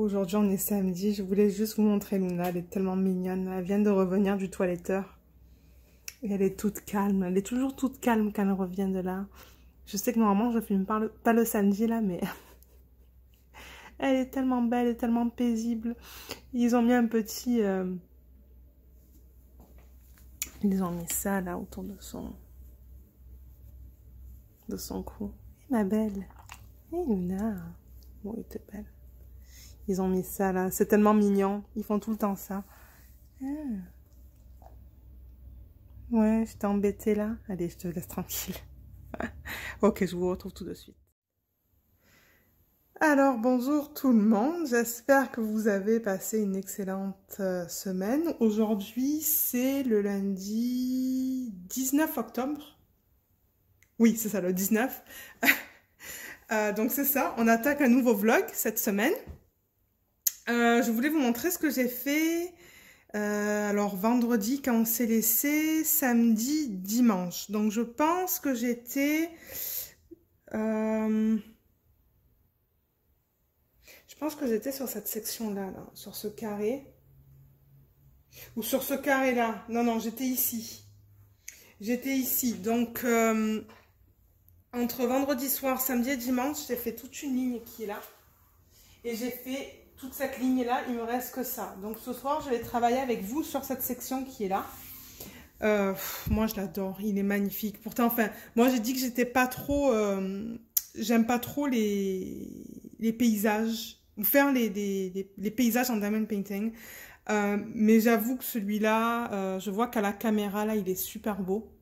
Aujourd'hui, on est samedi. Je voulais juste vous montrer Luna. Elle est tellement mignonne. Elle vient de revenir du toiletteur. Et elle est toute calme. Elle est toujours toute calme quand elle revient de là. Je sais que normalement, je filme pas le samedi là, mais... elle est tellement belle et tellement paisible. Ils ont mis un petit... Ils ont mis ça là autour de son cou. Et ma belle. Et Luna. Oh, elle était belle. Ils ont mis ça là. C'est tellement mignon. Ils font tout le temps ça. Ah. Ouais, je t'ai embêtée là. Allez, je te laisse tranquille. Ok, je vous retrouve tout de suite. Alors, bonjour tout le monde. J'espère que vous avez passé une excellente semaine. Aujourd'hui, c'est le lundi 19 octobre. Oui, c'est ça, le 19. Donc c'est ça, on attaque un nouveau vlog cette semaine. Je voulais vous montrer ce que j'ai fait alors vendredi quand on s'est laissé, samedi, dimanche. Donc je pense que j'étais... je pense que j'étais sur cette section-là, là, sur ce carré. Ou sur ce carré-là. Non, non, j'étais ici. J'étais ici. Donc, entre vendredi soir, samedi et dimanche, j'ai fait toute une ligne qui est là. Et j'ai fait toute cette ligne-là, il me reste que ça. Donc ce soir, je vais travailler avec vous sur cette section qui est là. Moi, je l'adore, il est magnifique. Pourtant, enfin, moi, j'ai dit que j'étais pas trop... j'aime pas trop les paysages, ou faire les paysages en diamond painting. Mais j'avoue que celui-là, je vois qu'à la caméra, là, il est super beau.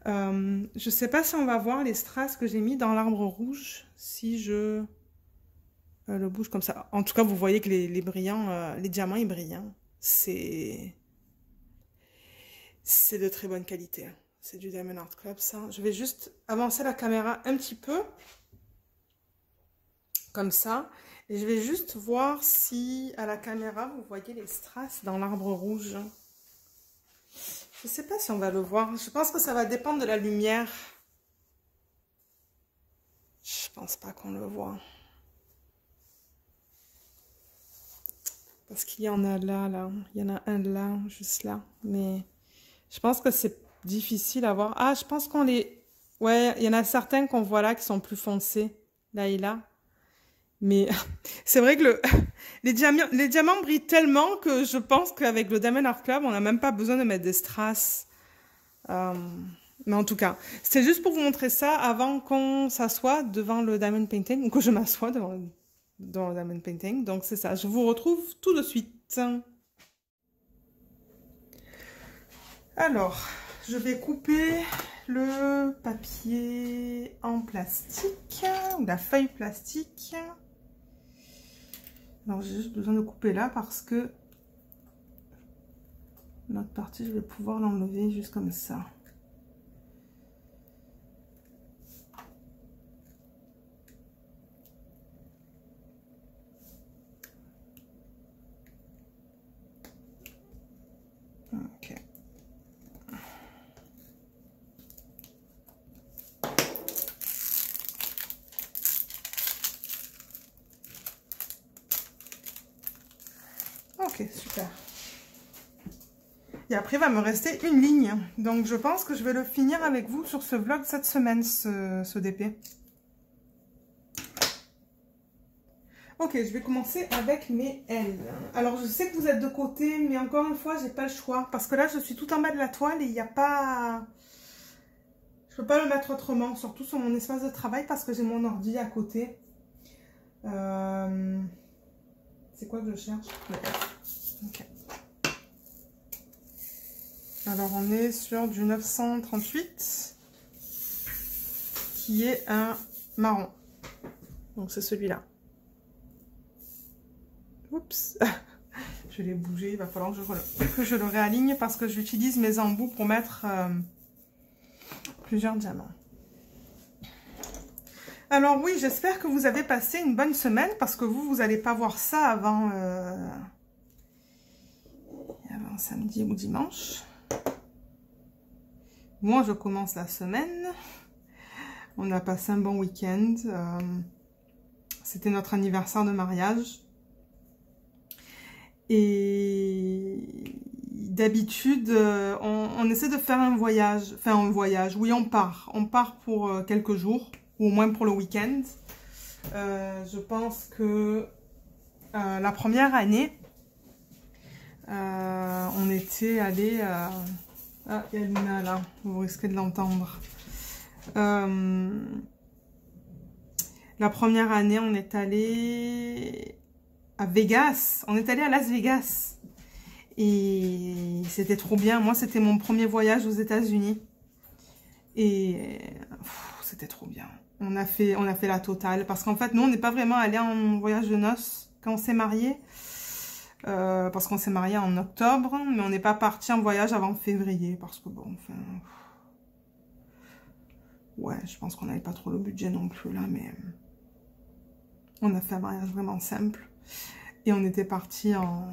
Je sais pas si on va voir les strass que j'ai mis dans l'arbre rouge, si je... le bouge comme ça. En tout cas, vous voyez que les brillants, les diamants, ils brillent. Hein. C'est de très bonne qualité. Hein. C'est du Diamond Art Club, ça. Je vais juste avancer la caméra un petit peu. Comme ça. Et je vais juste voir si, à la caméra, vous voyez les strass dans l'arbre rouge. Je ne sais pas si on va le voir. Je pense que ça va dépendre de la lumière. Je pense pas qu'on le voit. Parce qu'il y en a là, là. Il y en a un là, juste là. Mais je pense que c'est difficile à voir. Ah, je pense qu'on les... Ouais, il y en a certains qu'on voit là qui sont plus foncés. Là et là. Mais c'est vrai que les diamants brillent tellement que je pense qu'avec le Diamond Art Club, on n'a même pas besoin de mettre des strass. Mais en tout cas, c'est juste pour vous montrer ça avant qu'on s'assoie devant le Diamond Painting, ou que je m'assoie devant le Diamond Painting. Donc c'est ça, je vous retrouve tout de suite. Alors, je vais couper le papier en plastique, ou la feuille plastique. Alors j'ai juste besoin de couper là parce que l'autre partie, je vais pouvoir l'enlever juste comme ça. Ok. Ok, super. Et après, il va me rester une ligne. Donc, je pense que je vais le finir avec vous sur ce vlog cette semaine, ce DP. Ok, je vais commencer avec mes ailes. Alors, je sais que vous êtes de côté, mais encore une fois, j'ai pas le choix. Parce que là, je suis tout en bas de la toile et il n'y a pas... Je peux pas le mettre autrement, surtout sur mon espace de travail, parce que j'ai mon ordi à côté. C'est quoi que je cherche? Ok. Alors, on est sur du 938, qui est un marron. Donc, c'est celui-là. Oups, je l'ai bougé, il va falloir que je le réaligne parce que j'utilise mes embouts pour mettre plusieurs diamants. Alors oui, j'espère que vous avez passé une bonne semaine parce que vous n'allez pas voir ça avant samedi ou dimanche. Moi, je commence la semaine. On a passé un bon week-end. C'était notre anniversaire de mariage. Et d'habitude, on essaie de faire un voyage. Enfin, un voyage. Oui, on part. On part pour quelques jours, ou au moins pour le week-end. Je pense que la première année, on était allé... Ah, il y a Luna là, vous risquez de l'entendre. La première année, on est allé à Vegas. On est allé à Las Vegas. Et c'était trop bien. Moi, c'était mon premier voyage aux États-Unis. Et c'était trop bien. On a fait la totale. Parce qu'en fait, nous, on n'est pas vraiment allé en voyage de noces quand on s'est mariés. Parce qu'on s'est mariés en octobre. Mais on n'est pas parti en voyage avant février. Parce que bon, enfin... Ouais, je pense qu'on n'avait pas trop le budget non plus là. Mais on a fait un mariage vraiment simple. Et on était parti en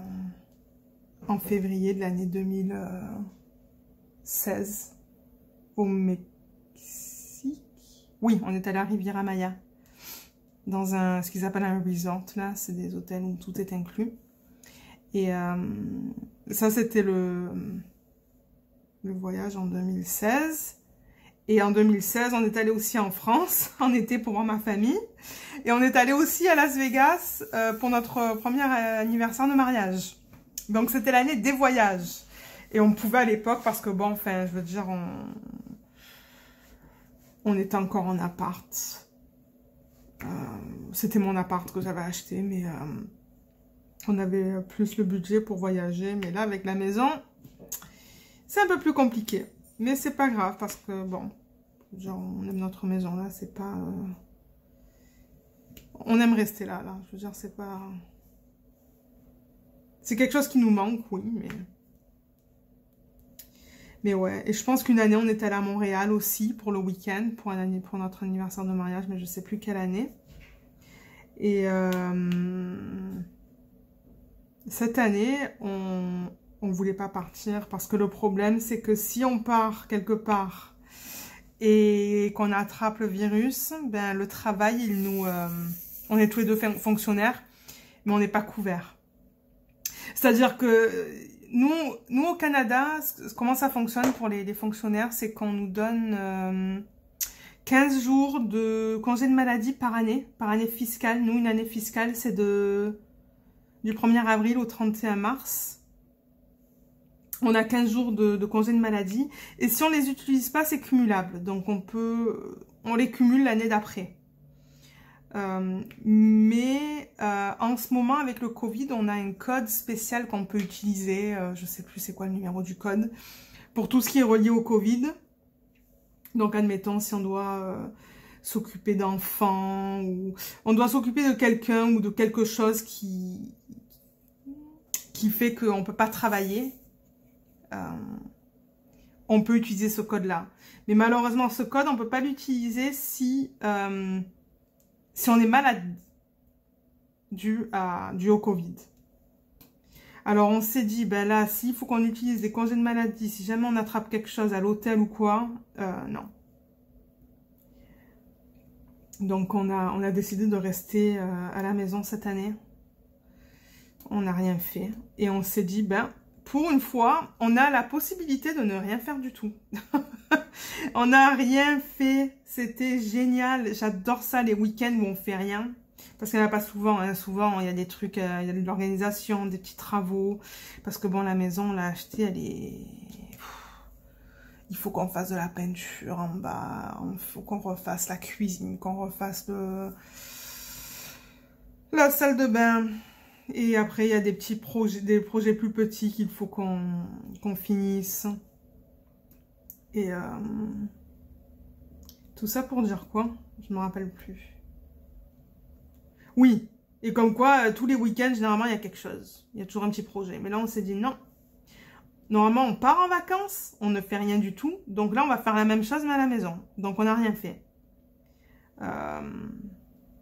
février de l'année 2016 au Mexique. Oui, on est allé à Riviera Maya dans ce qu'ils appellent un resort là, c'est des hôtels où tout est inclus. Et ça c'était le voyage en 2016. Et en 2016, on est allé aussi en France en été pour voir ma famille. Et on est allé aussi à Las Vegas pour notre premier anniversaire de mariage. Donc c'était l'année des voyages. Et on pouvait à l'époque, parce que bon, enfin, je veux dire, on était encore en appart. C'était mon appart que j'avais acheté, mais on avait plus le budget pour voyager. Mais là, avec la maison, c'est un peu plus compliqué. Mais c'est pas grave, parce que bon, genre, on aime notre maison là, c'est pas... On aime rester là. Je veux dire, c'est pas... C'est quelque chose qui nous manque, oui, mais ouais. Et je pense qu'une année, on est allé à Montréal aussi pour le week-end, pour notre anniversaire de mariage, mais je sais plus quelle année. Et cette année, on voulait pas partir parce que le problème, c'est que si on part quelque part et qu'on attrape le virus, ben le travail, on est tous les deux fonctionnaires, mais on n'est pas couverts. C'est-à-dire que nous au Canada, comment ça fonctionne pour les fonctionnaires, c'est qu'on nous donne 15 jours de congé de maladie par année fiscale. Nous, une année fiscale, c'est du 1er avril au 31 mars. On a 15 jours de congé de maladie. Et si on les utilise pas, c'est cumulable. Donc, on les cumule l'année d'après. Mais en ce moment, avec le Covid, on a un code spécial qu'on peut utiliser. Je sais plus c'est quoi le numéro du code. Pour tout ce qui est relié au Covid. Donc, admettons, si on doit s'occuper d'enfants, ou on doit s'occuper de quelqu'un ou de quelque chose qui fait qu'on ne peut pas travailler, on peut utiliser ce code-là. Mais malheureusement, ce code, on ne peut pas l'utiliser si on est malade dû au Covid. Alors, on s'est dit, ben là, s'il faut qu'on utilise des congés de maladie, si jamais on attrape quelque chose à l'hôtel ou quoi, non. Donc, on a décidé de rester à la maison cette année. On n'a rien fait. Et on s'est dit, ben, pour une fois, on a la possibilité de ne rien faire du tout. On n'a rien fait. C'était génial. J'adore ça, les week-ends où on fait rien. Parce qu'il n'y en a pas souvent. Hein. Souvent, il y a des trucs, il y a de l'organisation, des petits travaux. Parce que bon, la maison, on l'a achetée, elle est... Il faut qu'on fasse de la peinture en bas. Il faut qu'on refasse la cuisine, qu'on refasse la salle de bain. Et après, il y a des petits projets, des projets plus petits qu'il faut qu'on finisse. Et tout ça pour dire quoi? Je me rappelle plus. Oui, et comme quoi, tous les week-ends, généralement, il y a quelque chose. Il y a toujours un petit projet. Mais là, on s'est dit non. Normalement, on part en vacances, on ne fait rien du tout. Donc là, on va faire la même chose, mais à la maison. Donc, on n'a rien fait.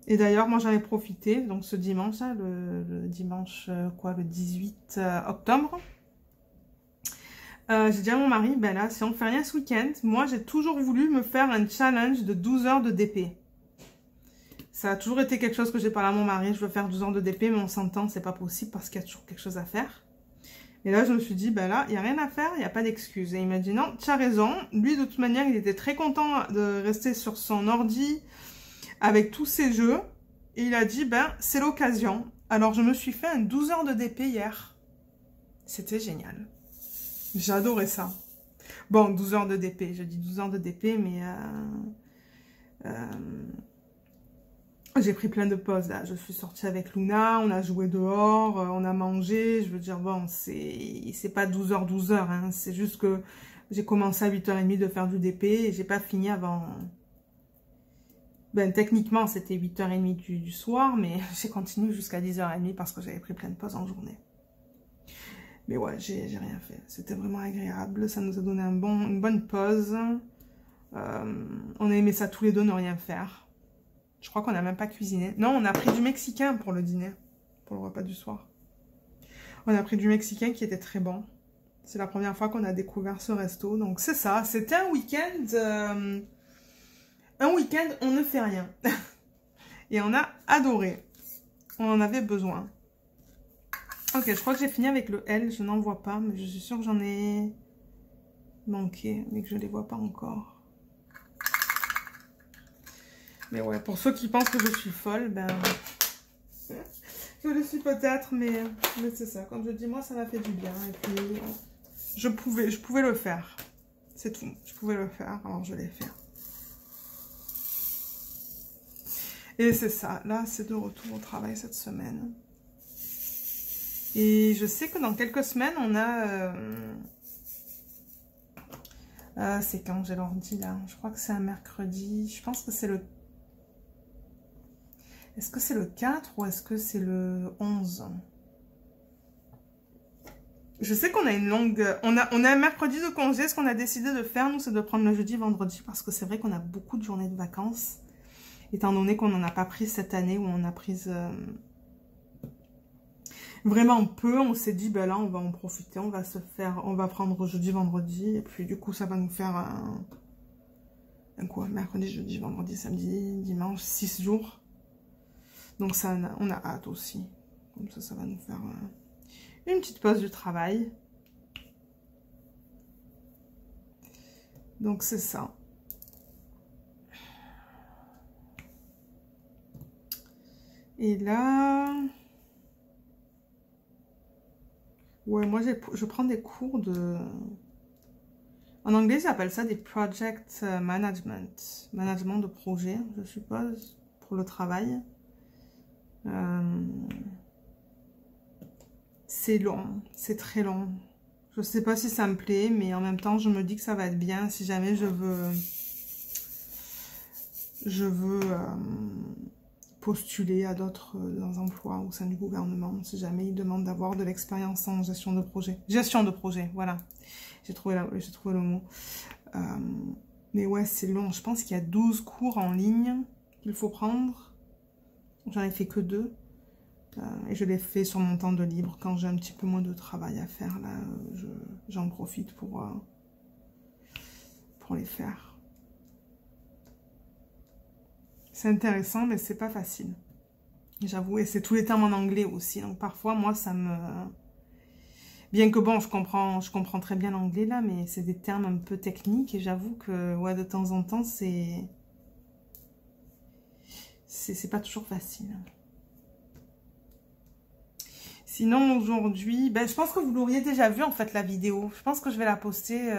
Et d'ailleurs, moi, j'en ai profité. Donc, ce dimanche, là, le dimanche, le 18 octobre. J'ai dit à mon mari, ben là, si on ne fait rien ce week-end, moi, j'ai toujours voulu me faire un challenge de 12 heures de DP. Ça a toujours été quelque chose que j'ai parlé à mon mari. Je veux faire 12 heures de DP, mais on s'entend, c'est pas possible parce qu'il y a toujours quelque chose à faire. Et là, je me suis dit, ben là, il n'y a rien à faire, il n'y a pas d'excuse. Et il m'a dit, non, tu as raison. Lui, de toute manière, il était très content de rester sur son ordi avec tous ses jeux. Et il a dit, ben, c'est l'occasion. Alors, je me suis fait un 12 heures de DP hier. C'était génial. J'ai adoré ça. Bon, 12 heures de DP. Je dis 12 heures de DP, mais... j'ai pris plein de pauses là, je suis sortie avec Luna, on a joué dehors, on a mangé, je veux dire bon, c'est pas 12 heures, hein, c'est juste que j'ai commencé à 8h30 de faire du DP et j'ai pas fini avant... Ben techniquement c'était 8h30 du soir, mais j'ai continué jusqu'à 10h30 parce que j'avais pris plein de pauses en journée. Mais ouais, j'ai rien fait, c'était vraiment agréable, ça nous a donné une bonne pause, on a aimé ça tous les deux, ne rien faire. Je crois qu'on n'a même pas cuisiné. Non, on a pris du mexicain pour le dîner, pour le repas du soir. On a pris du mexicain qui était très bon. C'est la première fois qu'on a découvert ce resto. Donc c'est ça, c'était un week-end... on ne fait rien. Et on a adoré. On en avait besoin. Ok, je crois que j'ai fini avec le L. Je n'en vois pas, mais je suis sûre que j'en ai manqué, mais que je ne les vois pas encore. Mais ouais, pour ceux qui pensent que je suis folle, ben... je le suis peut-être, mais c'est ça. Comme je dis, moi, ça m'a fait du bien. Et puis, je pouvais le faire. C'est tout. Je pouvais le faire, alors je l'ai fait. Et c'est ça. Là, c'est de retour au travail cette semaine. Et je sais que dans quelques semaines, on a... c'est quand j'ai l'ordi, là. Je crois que c'est un mercredi. Je pense que c'est le... Est-ce que c'est le 4 ou est-ce que c'est le 11? Je sais qu'on a une longue... On a un mercredi de congé. Ce qu'on a décidé de faire, nous, c'est de prendre le jeudi, vendredi. Parce que c'est vrai qu'on a beaucoup de journées de vacances. Étant donné qu'on n'en a pas pris cette année, où on a pris vraiment peu. On s'est dit, ben là, on va en profiter. On va prendre jeudi, vendredi. Et puis, du coup, ça va nous faire un quoi? Mercredi, jeudi, vendredi, samedi, dimanche, 6 jours. Donc ça, on a hâte aussi. Comme ça va nous faire une petite pause du travail. Donc c'est ça. Et là... Ouais, moi je prends des cours de... En anglais, ils appellent ça des project management. Management de projet, je suppose, pour le travail. C'est long, c'est très long. Je sais pas si ça me plaît, mais en même temps, je me dis que ça va être bien si jamais je veux postuler à d'autres emplois au sein du gouvernement, si jamais ils demandent d'avoir de l'expérience en gestion de projet. Gestion de projet, voilà. J'ai trouvé le mot. Mais ouais, c'est long. Je pense qu'il y a 12 cours en ligne qu'il faut prendre. J'en ai fait que 2. Et je les fais sur mon temps de libre. Quand j'ai un petit peu moins de travail à faire, là, j'en profite pour les faire. C'est intéressant, mais c'est pas facile. J'avoue, et c'est tous les termes en anglais aussi. Donc parfois, moi, ça me... Bien que bon, je comprends très bien l'anglais là, mais c'est des termes un peu techniques. Et j'avoue que, ouais, de temps en temps, c'est pas toujours facile. Sinon, aujourd'hui, ben, je pense que vous l'auriez déjà vu, en fait, la vidéo. Je pense que je vais la poster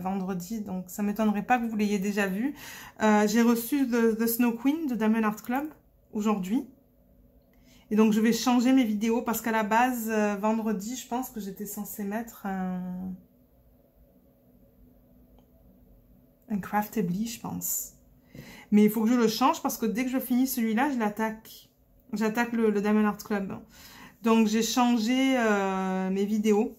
vendredi, donc ça ne m'étonnerait pas que vous l'ayez déjà vue. J'ai reçu The Snow Queen de Diamond Art Club aujourd'hui. Et donc, je vais changer mes vidéos parce qu'à la base, vendredi, je pense que j'étais censée mettre un Craftedly, je pense. Mais il faut que je le change parce que dès que je finis celui-là, je l'attaque. J'attaque le Diamond Art Club. Donc, j'ai changé mes vidéos.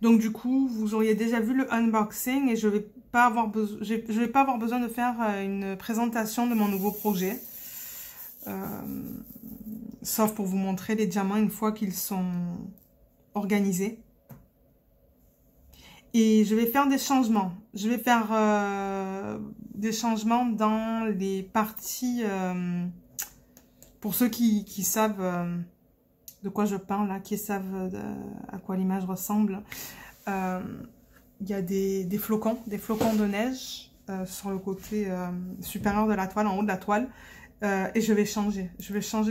Donc, du coup, vous auriez déjà vu le unboxing et je vais pas avoir besoin de faire une présentation de mon nouveau projet. Sauf pour vous montrer les diamants une fois qu'ils sont organisés. Et je vais faire des changements. Je vais faire des changements dans les parties, pour ceux qui savent de quoi je parle, là, qui savent à quoi l'image ressemble. Il y a des flocons de neige sur le côté supérieur de la toile, en haut de la toile. Et je vais changer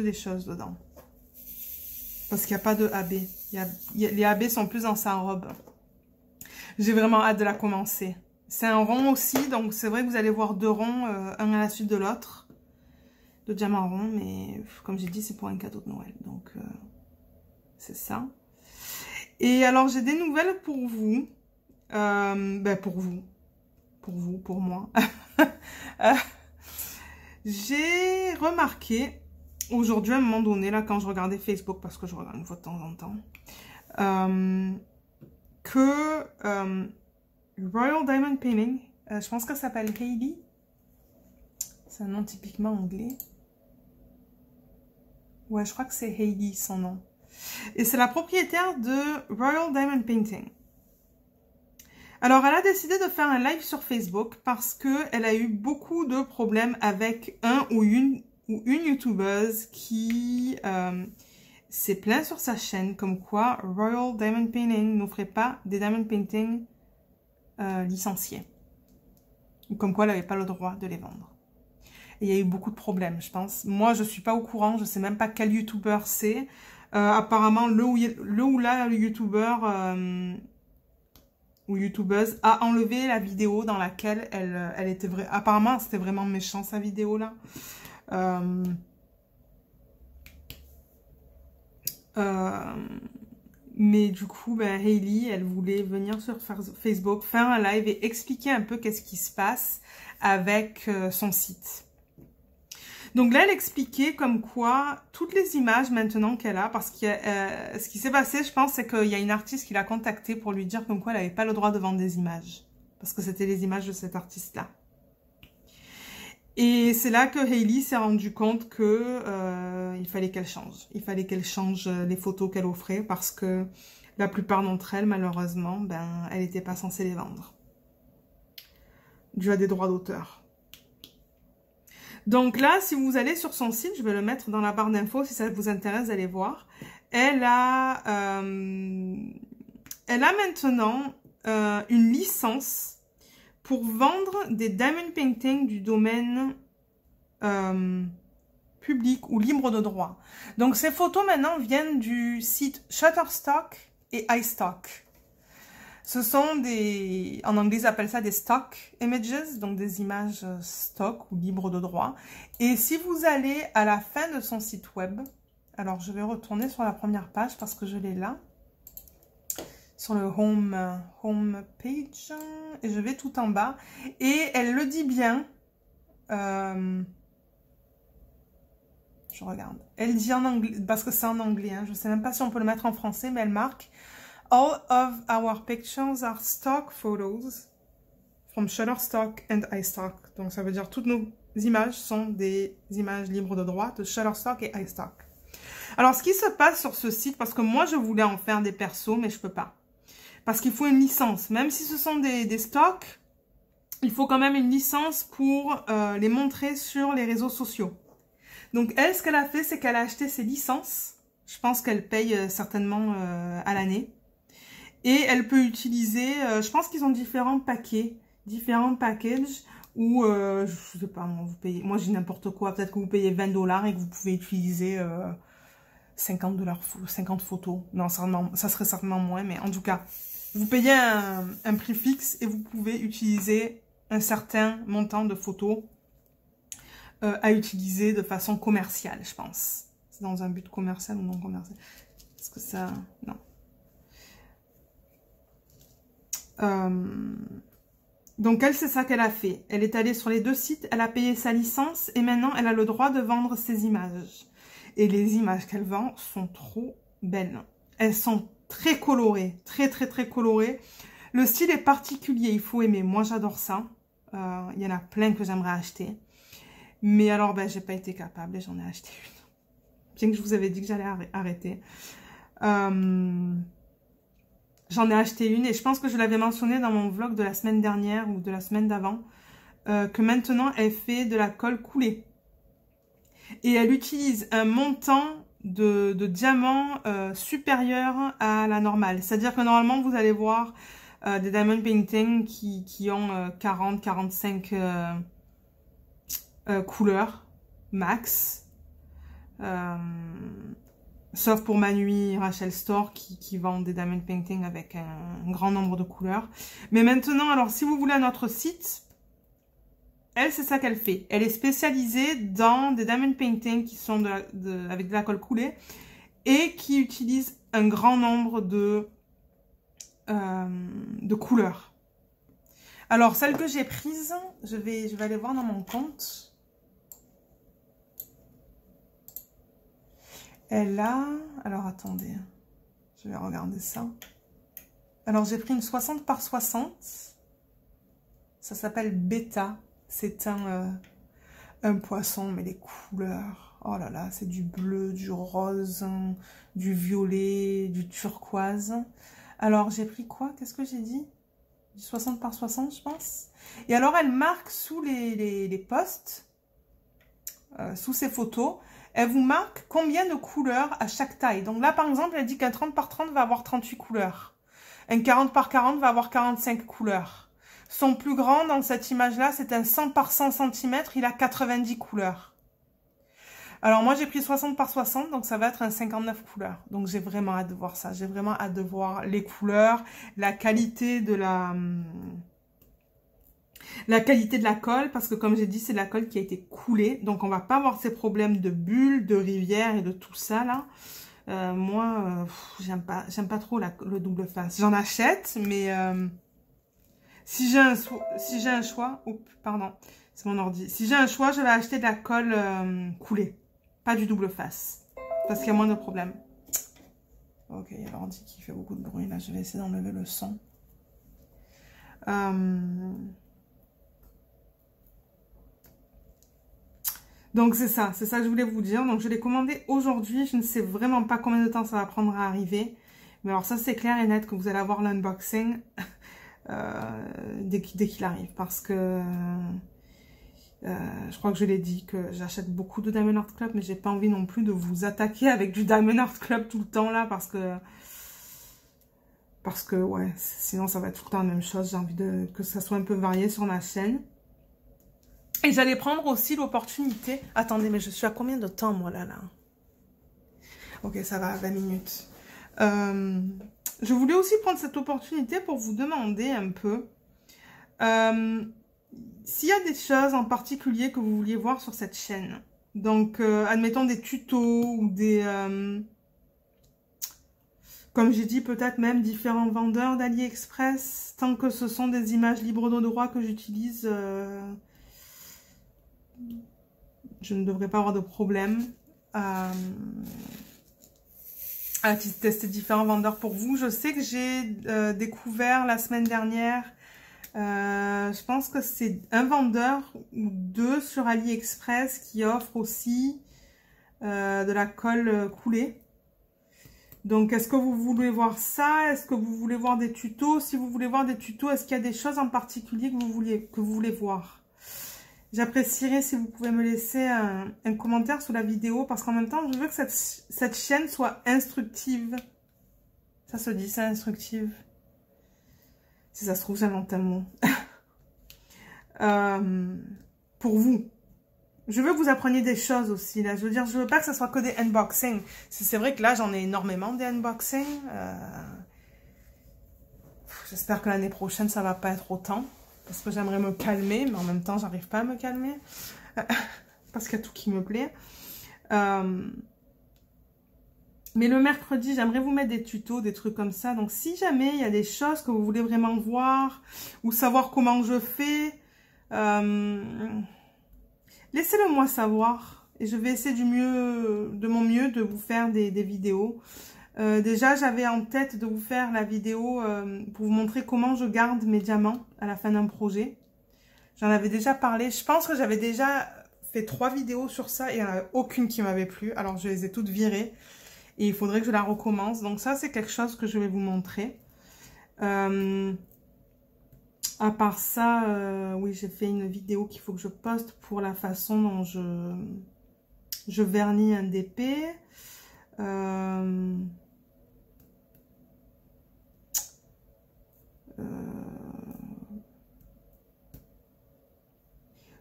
des choses dedans. Parce qu'il n'y a pas de AB. Les AB sont plus dans sa robe. J'ai vraiment hâte de la commencer. C'est un rond aussi, donc c'est vrai que vous allez voir 2 ronds, un à la suite de l'autre. De diamants ronds, mais comme j'ai dit, c'est pour un cadeau de Noël. Donc, c'est ça. Et alors, j'ai des nouvelles pour vous. Pour moi. J'ai remarqué, aujourd'hui, à un moment donné, là, quand je regardais Facebook, parce que je regarde une fois de temps en temps, que Royal Diamond Painting, je pense qu'elle s'appelle Hailey. C'est un nom typiquement anglais. Ouais, je crois que c'est Hailey, son nom. Et c'est la propriétaire de Royal Diamond Painting. Alors, elle a décidé de faire un live sur Facebook parce qu'elle a eu beaucoup de problèmes avec un ou une youtubeuse qui s'est plaint sur sa chaîne comme quoi Royal Diamond Painting n'offrait pas des diamond painting licenciés. Comme quoi elle n'avait pas le droit de les vendre. Et il y a eu beaucoup de problèmes, je pense. Moi, je ne suis pas au courant, je ne sais même pas quel youtubeur c'est. Apparemment, le ou la youtubeur... ou youtubeuse a enlevé la vidéo dans laquelle elle était apparemment c'était vraiment méchant sa vidéo là. Mais du coup Hailey, elle voulait venir sur Facebook faire un live et expliquer un peu qu'est-ce qui se passe avec son site. Donc là, elle expliquait comme quoi toutes les images maintenant qu'elle a, parce que ce qui s'est passé, je pense, c'est qu'il y a une artiste qui l'a contactée pour lui dire comme quoi elle n'avait pas le droit de vendre des images. Parce que c'était les images de cet artiste-là. Et c'est là que Hailey s'est rendue compte que il fallait qu'elle change. Il fallait qu'elle change les photos qu'elle offrait parce que la plupart d'entre elles, malheureusement, elle n'était pas censée les vendre. Dû à des droits d'auteur. Donc là, si vous allez sur son site, je vais le mettre dans la barre d'infos si ça vous intéresse d'aller voir. Elle a maintenant une licence pour vendre des diamond paintings du domaine public ou libre de droit. Donc ces photos maintenant viennent du site Shutterstock et iStock. Ce sont des, en anglais ils appellent ça des stock images, donc des images stock ou libres de droit. Et si vous allez à la fin de son site web, alors je vais retourner sur la première page parce que je l'ai là, sur le home page, et je vais tout en bas. Et elle le dit bien, je regarde, elle dit en anglais, parce que c'est en anglais, hein, je ne sais même pas si on peut le mettre en français, mais elle marque all of our pictures are stock photos from Shutterstock and iStock. Donc ça veut dire toutes nos images sont des images libres de droit de Shutterstock et iStock. Alors ce qui se passe sur ce site, parce que moi je voulais en faire des persos, mais je peux pas. Parce qu'il faut une licence. Même si ce sont des stocks, il faut quand même une licence pour les montrer sur les réseaux sociaux. Donc elle, ce qu'elle a fait, c'est qu'elle a acheté ses licences. Je pense qu'elle paye certainement à l'année. Et elle peut utiliser, je pense qu'ils ont différents paquets, différents packages où, je sais pas, moi, vous payez, moi j'ai n'importe quoi, peut-être que vous payez 20 $ et que vous pouvez utiliser 50 photos. Non, ça serait certainement moins, mais en tout cas, vous payez un prix fixe et vous pouvez utiliser un certain montant de photos à utiliser de façon commerciale, je pense. C'est dans un but commercial ou non commercial? Est-ce que ça... Non. Donc elle, c'est ça qu'elle a fait. Elle est allée sur les 2 sites, elle a payé sa licence et maintenant elle a le droit de vendre ses images. Et les images qu'elle vend sont trop belles. Elles sont très colorées, très colorées. Le style est particulier, il faut aimer. Moi j'adore ça. Il y en a plein que j'aimerais acheter. Mais alors j'ai pas été capable et j'en ai acheté une. Bien que je vous avais dit que j'allais arrêter. J'en ai acheté une et je pense que je l'avais mentionné dans mon vlog de la semaine dernière ou de la semaine d'avant. que maintenant elle fait de la colle coulée. Et elle utilise un montant de diamant supérieur à la normale. C'est-à-dire que normalement, vous allez voir des diamond painting qui ont 40-45 couleurs max. Sauf pour Manui Rachel Store qui vend des diamond painting avec un grand nombre de couleurs. Mais maintenant, alors si vous voulez à notre site, elle, c'est ça qu'elle fait. Elle est spécialisée dans des diamond painting qui sont avec de la colle coulée et qui utilisent un grand nombre de couleurs. Alors, celle que j'ai prise, je vais aller voir dans mon compte. Elle a... Alors, attendez. Je vais regarder ça. Alors, j'ai pris une 60 par 60. Ça s'appelle Beta. C'est un poisson, mais les couleurs, oh là là, c'est du bleu, du rose, du violet, du turquoise. Alors, j'ai pris quoi? Qu'est-ce que j'ai dit? Du 60 par 60, je pense. Et alors, elle marque sous les posts, sous ces photos, elle vous marque combien de couleurs à chaque taille. Donc là, par exemple, elle dit qu'un 30 par 30 va avoir 38 couleurs. Un 40 par 40 va avoir 45 couleurs. Son plus grand dans cette image-là, c'est un 100 par 100 cm, il a 90 couleurs. Alors moi, j'ai pris 60 par 60, donc ça va être un 59 couleurs. Donc j'ai vraiment hâte de voir ça. J'ai vraiment hâte de voir les couleurs, la qualité de la colle, parce que comme j'ai dit, c'est de la colle qui a été coulée. Donc on va pas avoir ces problèmes de bulles, de rivières et de tout ça là. Moi, j'aime pas trop le double face. J'en achète, mais... Si j'ai un choix, oups, pardon, c'est mon ordi. Si j'ai un choix, je vais acheter de la colle coulée, pas du double face, parce qu'il y a moins de problèmes. Ok, il y a l'ordi qui fait beaucoup de bruit, là, je vais essayer d'enlever le son. Donc c'est ça que je voulais vous dire. Donc je l'ai commandé aujourd'hui, je ne sais vraiment pas combien de temps ça va prendre à arriver. Mais alors ça c'est clair et net que vous allez avoir l'unboxing. Dès qu'il arrive, parce que je crois que je l'ai dit que j'achète beaucoup de Diamond Art Club, mais j'ai pas envie non plus de vous attaquer avec du Diamond Art Club tout le temps là, parce que ouais, sinon ça va être tout le temps la même chose. J'ai envie que ça soit un peu varié sur ma chaîne. Et j'allais prendre aussi l'opportunité, attendez, mais je suis à combien de temps moi là? Ok, ça va, 20 minutes. Je voulais aussi prendre cette opportunité pour vous demander un peu s'il y a des choses en particulier que vous vouliez voir sur cette chaîne. Donc, admettons des tutos ou des... comme j'ai dit, peut-être même différents vendeurs d'AliExpress. Tant que ce sont des images libres de droit que j'utilise, je ne devrais pas avoir de problème à tester différents vendeurs pour vous. Je sais que j'ai découvert la semaine dernière, je pense que c'est un vendeur ou deux sur AliExpress qui offre aussi de la colle coulée. Donc, est-ce que vous voulez voir ça? Est-ce que vous voulez voir des tutos? Si vous voulez voir des tutos, est-ce qu'il y a des choses en particulier que vous voulez voir? J'apprécierais si vous pouvez me laisser un commentaire sous la vidéo, parce qu'en même temps, je veux que cette chaîne soit instructive. Ça se dit, c'est instructive. Si ça se trouve, j'invente un mot. Pour vous. Je veux que vous appreniez des choses aussi, là. Je veux dire, je veux pas que ce soit que des unboxings. C'est vrai que là, j'en ai énormément des unboxings. J'espère que l'année prochaine, ça va pas être autant. Parce que j'aimerais me calmer, mais en même temps, j'arrive pas à me calmer. Parce qu'il y a tout qui me plaît. Mais le mercredi, j'aimerais vous mettre des tutos, des trucs comme ça. Donc, si jamais il y a des choses que vous voulez vraiment voir ou savoir comment je fais, laissez-le moi savoir. Et je vais essayer de mon mieux de vous faire des vidéos. Déjà, j'avais en tête de vous faire la vidéo pour vous montrer comment je garde mes diamants à la fin d'un projet. J'en avais déjà parlé. Je pense que j'avais déjà fait 3 vidéos sur ça et il n'y en avait aucune qui m'avait plu. Alors, je les ai toutes virées et il faudrait que je la recommence. Donc ça, c'est quelque chose que je vais vous montrer. À part ça, oui, j'ai fait une vidéo qu'il faut que je poste pour la façon dont je vernis un DP.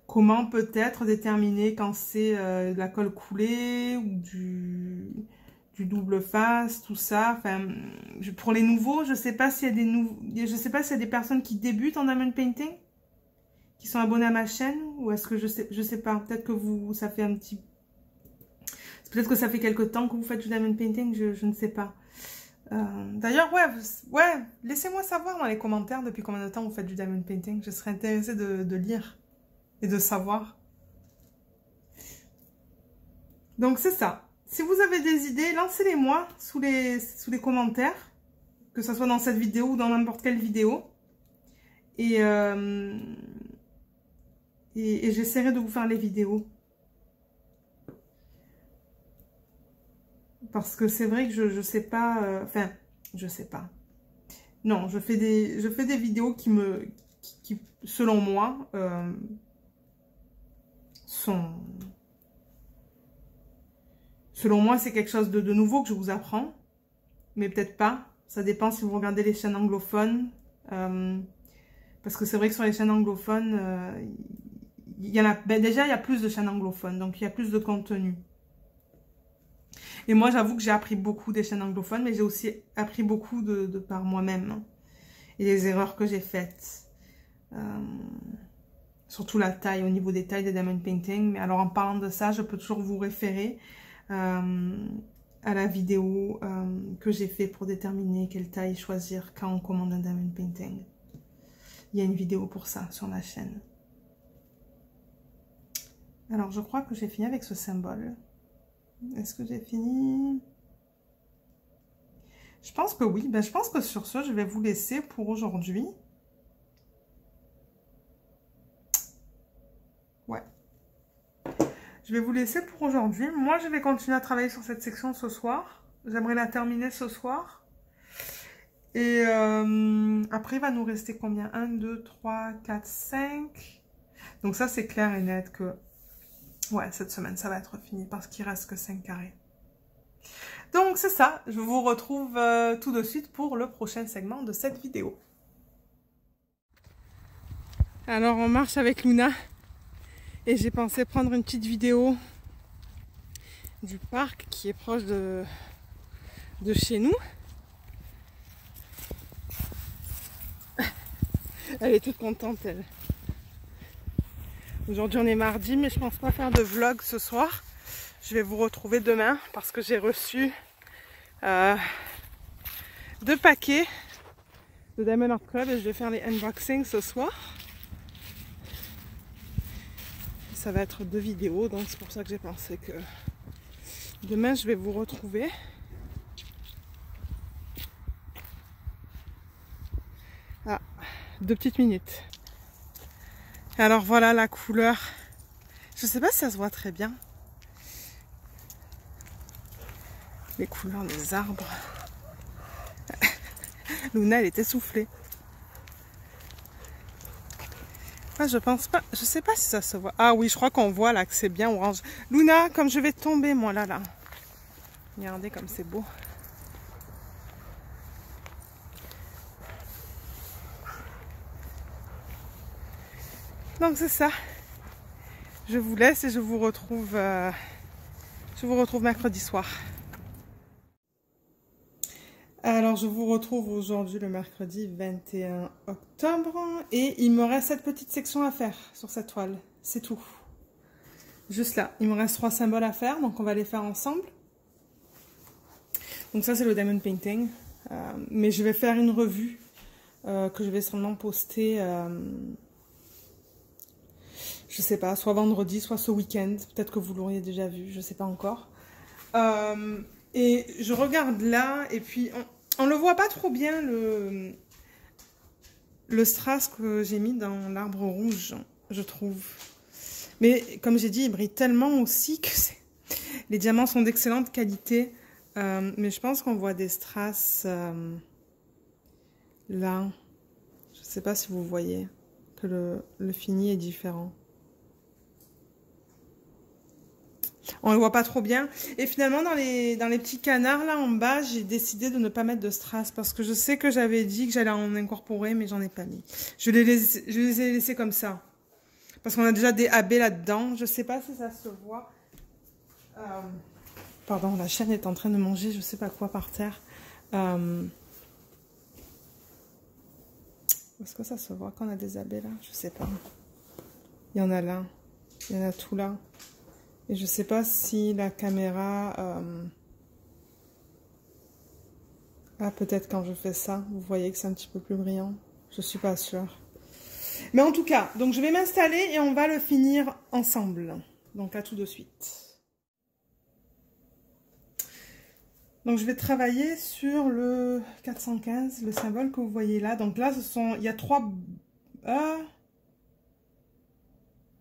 Comment peut-être déterminer quand c'est de la colle coulée ou du double face, tout ça. Enfin, pour les nouveaux, je sais pas s'il y a je sais pas s'il y a des personnes qui débutent en diamond painting, qui sont abonnés à ma chaîne, ou est-ce que je sais pas. Peut-être que ça fait un petit, peut-être que ça fait quelque temps que vous faites du diamond painting, je ne sais pas. D'ailleurs, ouais, laissez-moi savoir dans les commentaires depuis combien de temps vous faites du diamond painting. Je serais intéressée de lire et de savoir. Donc c'est ça. Si vous avez des idées, lancez-les-moi sous les commentaires, que ce soit dans cette vidéo ou dans n'importe quelle vidéo. Et j'essaierai de vous faire les vidéos. Parce que c'est vrai que je sais pas... Enfin, je sais pas. Non, je fais des vidéos qui selon moi, sont... Selon moi, c'est quelque chose de nouveau que je vous apprends. Mais peut-être pas. Ça dépend si vous regardez les chaînes anglophones. Parce que c'est vrai que sur les chaînes anglophones, il y en a, déjà, il y a plus de chaînes anglophones. Donc, il y a plus de contenu. Et moi, j'avoue que j'ai appris beaucoup des chaînes anglophones. Mais j'ai aussi appris beaucoup de par moi-même. Et les erreurs que j'ai faites. Surtout la taille, au niveau des tailles des diamond painting. Mais alors, en parlant de ça, je peux toujours vous référer à la vidéo que j'ai fait pour déterminer quelle taille choisir quand on commande un diamond painting. Il y a une vidéo pour ça sur la chaîne. Alors, je crois que j'ai fini avec ce symbole. Est-ce que j'ai fini? Je pense que oui. Ben, je pense que sur ce, je vais vous laisser pour aujourd'hui. Ouais. Je vais vous laisser pour aujourd'hui. Moi, je vais continuer à travailler sur cette section ce soir. J'aimerais la terminer ce soir. Et après, il va nous rester combien? 1, 2, 3, 4, 5. Donc ça, c'est clair et net que... Ouais, cette semaine, ça va être fini parce qu'il reste que 5 carrés. Donc, c'est ça. Je vous retrouve tout de suite pour le prochain segment de cette vidéo. Alors, on marche avec Luna. Et j'ai pensé prendre une petite vidéo du parc qui est proche de chez nous. Elle est toute contente, elle. Aujourd'hui, on est mardi, mais je pense pas faire de vlog ce soir. Je vais vous retrouver demain parce que j'ai reçu 2 paquets de Diamond Art Club et je vais faire les unboxings ce soir. Ça va être 2 vidéos, donc c'est pour ça que j'ai pensé que demain, je vais vous retrouver. Ah, 2 petites minutes. Alors voilà la couleur. Je sais pas si ça se voit très bien. Les couleurs des arbres. Luna, elle est essoufflée. Ah, je pense pas. Je sais pas si ça se voit. Ah oui, je crois qu'on voit là que c'est bien orange. Luna, comme je vais tomber moi là. Regardez comme c'est beau. Donc c'est ça. Je vous laisse et je vous retrouve mercredi soir. Alors je vous retrouve aujourd'hui le mercredi 21 octobre et il me reste cette petite section à faire sur cette toile. C'est tout. Juste là. Il me reste 3 symboles à faire, donc on va les faire ensemble. Donc ça c'est le diamond painting. Mais je vais faire une revue que je vais sûrement poster... je sais pas, soit vendredi, soit ce week-end. Peut-être que vous l'auriez déjà vu, je sais pas encore. Et je regarde là, et puis on le voit pas trop bien, le strass que j'ai mis dans l'arbre rouge, je trouve. Mais comme j'ai dit, il brille tellement aussi que les diamants sont d'excellente qualité. Mais je pense qu'on voit des strass là. Je sais pas si vous voyez que le fini est différent. On ne le voit pas trop bien. Et finalement, dans les petits canards, là, en bas, j'ai décidé de ne pas mettre de strass. Parce que je sais que j'avais dit que j'allais en incorporer, mais j'en ai pas mis. Je les ai laissés comme ça. Parce qu'on a déjà des AB là-dedans. Je sais pas si ça se voit. Pardon, la chienne est en train de manger je sais pas quoi par terre. Est-ce que ça se voit qu'on a des AB là? Je sais pas. Il y en a là. Il y en a tout là. Et je sais pas si la caméra... Ah, peut-être quand je fais ça, vous voyez que c'est un petit peu plus brillant. Je suis pas sûre. Mais en tout cas, donc je vais m'installer et on va le finir ensemble. Donc à tout de suite. Donc je vais travailler sur le 415, le symbole que vous voyez là. Donc là, il y a 3...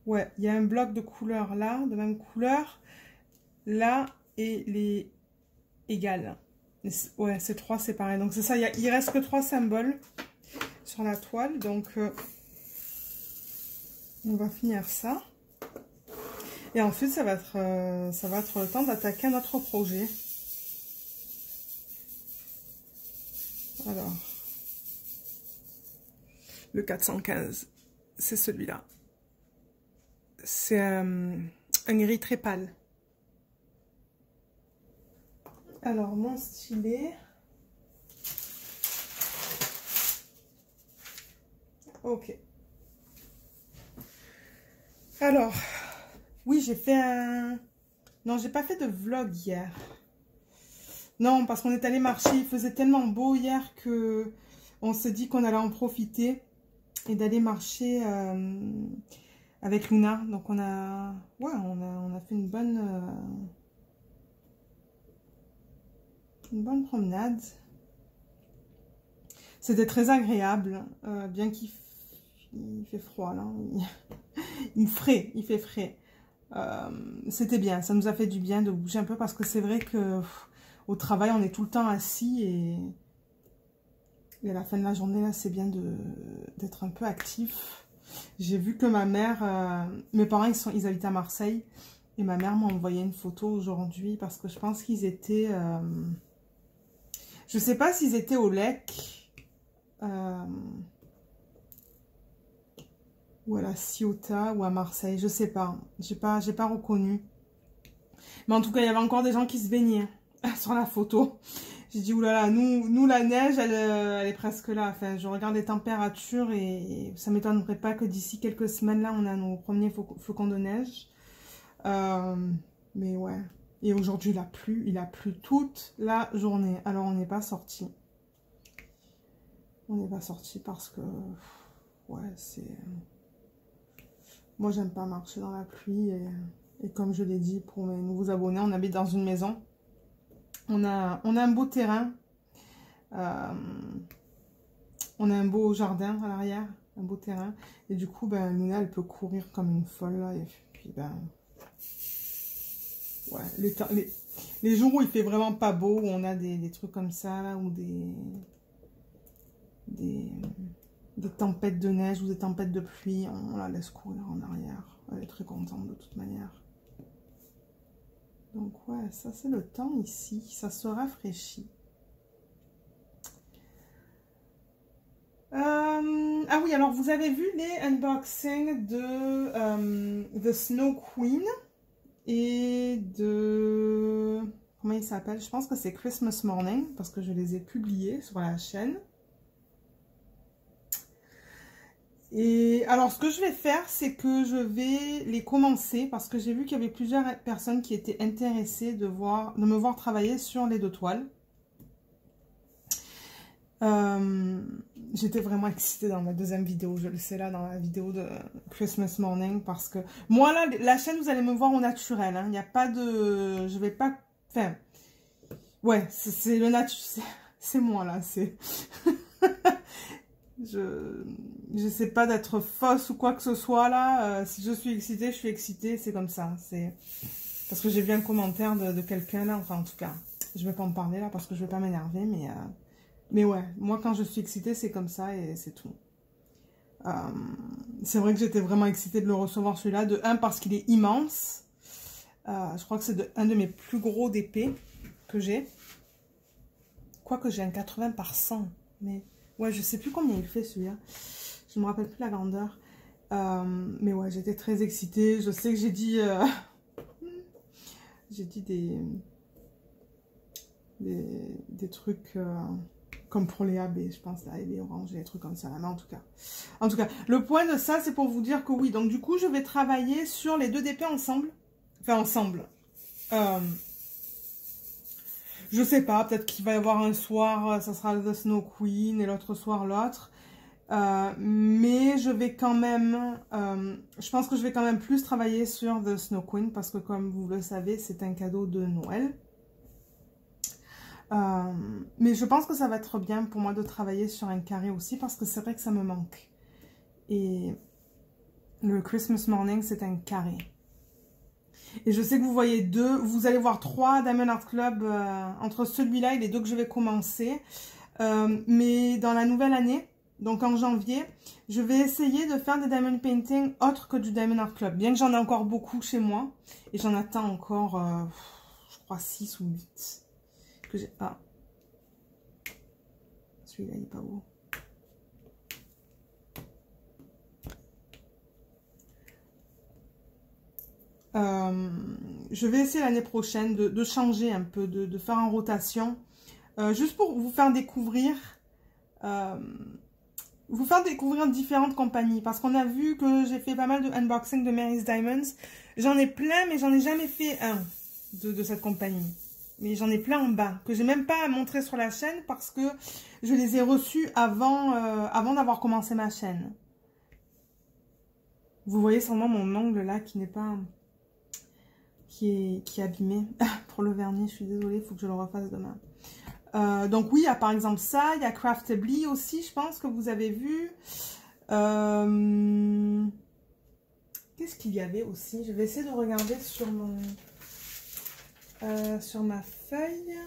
ouais, il y a un bloc de couleurs là, de même couleur. Là, et les égales. Ouais, c'est 3, c'est pareil. Donc c'est ça, il reste que 3 symboles sur la toile. Donc on va finir ça. Et ensuite, ça va être le temps d'attaquer notre projet. Alors, le 415, c'est celui-là. C'est un gris très pâle. Alors, mon stylet. Ok. Alors, oui, j'ai fait un... Non, j'ai pas fait de vlog hier. Non, parce qu'on est allé marcher. Il faisait tellement beau hier que on s'est dit qu'on allait en profiter et d'aller marcher avec Luna. Donc, on a fait une bonne promenade. C'était très agréable, bien qu'il fait froid là. Il fait frais. C'était bien, ça nous a fait du bien de bouger un peu parce que c'est vrai que au travail on est tout le temps assis et à la fin de la journée là c'est bien d'être un peu actif. J'ai vu que ma mère, mes parents ils habitent à Marseille et ma mère m'a envoyé une photo aujourd'hui parce que je pense qu'ils étaient, je sais pas s'ils étaient au Lec ou à la Ciotat ou à Marseille, je sais pas, j'ai pas reconnu. Mais en tout cas, il y avait encore des gens qui se baignaient sur la photo. J'ai dit, oulala, nous la neige, elle est presque là. Enfin, je regarde les températures et ça ne m'étonnerait pas que d'ici quelques semaines, là, on a nos premiers flocons de neige. Mais ouais. Et aujourd'hui, il a plu toute la journée. Alors, on n'est pas sorti. On n'est pas sorti parce que, ouais, c'est... Moi, j'aime pas marcher dans la pluie et comme je l'ai dit pour mes nouveaux abonnés, on habite dans une maison. On a un beau terrain. On a un beau jardin à l'arrière, un beau terrain. Et du coup, ben, Luna, elle peut courir comme une folle là. Et puis, ben... ouais, les jours où il fait vraiment pas beau, où on a des trucs comme ça, là, ou des tempêtes de neige ou des tempêtes de pluie, on la laisse courir en arrière. Elle est très contente de toute manière. Donc ouais, ça c'est le temps ici, ça se rafraîchit. Ah oui, alors vous avez vu les unboxings de The Snow Queen et de... Comment il s'appelle? Je pense que c'est Christmas Morning parce que je les ai publiés sur la chaîne. Et alors, ce que je vais faire, c'est que je vais les commencer parce que j'ai vu qu'il y avait plusieurs personnes qui étaient intéressées de me voir travailler sur les 2 toiles. J'étais vraiment excitée dans ma deuxième vidéo, je le sais là, dans la vidéo de Christmas Morning parce que moi là, la chaîne, vous allez me voir au naturel, hein. Il n'y a pas de... Je vais pas... Enfin... Ouais, c'est le naturel, c'est moi là, c'est... Je sais pas d'être fausse ou quoi que ce soit là. Si je suis excitée, c'est comme ça. C'est parce que j'ai vu un commentaire de quelqu'un là. Enfin, en tout cas, je vais pas en parler là parce que je vais pas m'énerver. Mais ouais, moi quand je suis excitée, c'est comme ça et c'est tout. C'est vrai que j'étais vraiment excitée de le recevoir celui-là. De un, parce qu'il est immense. Je crois que c'est un de mes plus gros d'épée que j'ai. Quoique j'ai un 80 par 100. Mais ouais, je sais plus combien il fait celui-là. Je me rappelle plus la grandeur. Mais ouais, j'étais très excitée. Je sais que j'ai dit... j'ai dit des trucs... comme pour les AB, je pense, là, et les oranges, et des trucs comme ça. Mais en tout cas, le point de ça, c'est pour vous dire que oui, donc du coup, je vais travailler sur les deux DP ensemble. Enfin, ensemble. Je sais pas, peut-être qu'il va y avoir un soir, ça sera The Snow Queen, et l'autre soir, l'autre. Mais je vais quand même, je pense que je vais quand même plus travailler sur The Snow Queen, parce que comme vous le savez, c'est un cadeau de Noël. Mais je pense que ça va être bien pour moi de travailler sur un carré aussi, parce que c'est vrai que ça me manque. Et le Christmas Morning, c'est un carré. Et je sais que vous voyez deux, vous allez voir trois Diamond Art Club entre celui-là et les deux que je vais commencer. Mais dans la nouvelle année, donc en janvier, je vais essayer de faire des Diamond Painting autres que du Diamond Art Club. Bien que j'en ai encore beaucoup chez moi. Et j'en attends encore, je crois, 6 ou 8. Que j'ai... Ah. Celui-là, il est pas beau. Je vais essayer l'année prochaine de changer un peu, de faire en rotation, juste pour vous faire découvrir différentes compagnies, parce qu'on a vu que j'ai fait pas mal de unboxing de Mary's Diamonds. J'en ai plein, mais j'en ai jamais fait un de cette compagnie. Mais j'en ai plein en bas, que j'ai même pas montré sur la chaîne, parce que je les ai reçus avant d'avoir commencé ma chaîne. Vous voyez sûrement mon ongle là qui n'est pas... qui est abîmé pour le vernis, je suis désolée, il faut que je le refasse demain. Donc oui, il y a par exemple ça, il y a Craftably aussi, je pense que vous avez vu. Qu'est-ce qu'il y avait aussi? Je vais essayer de regarder sur mon sur ma feuille.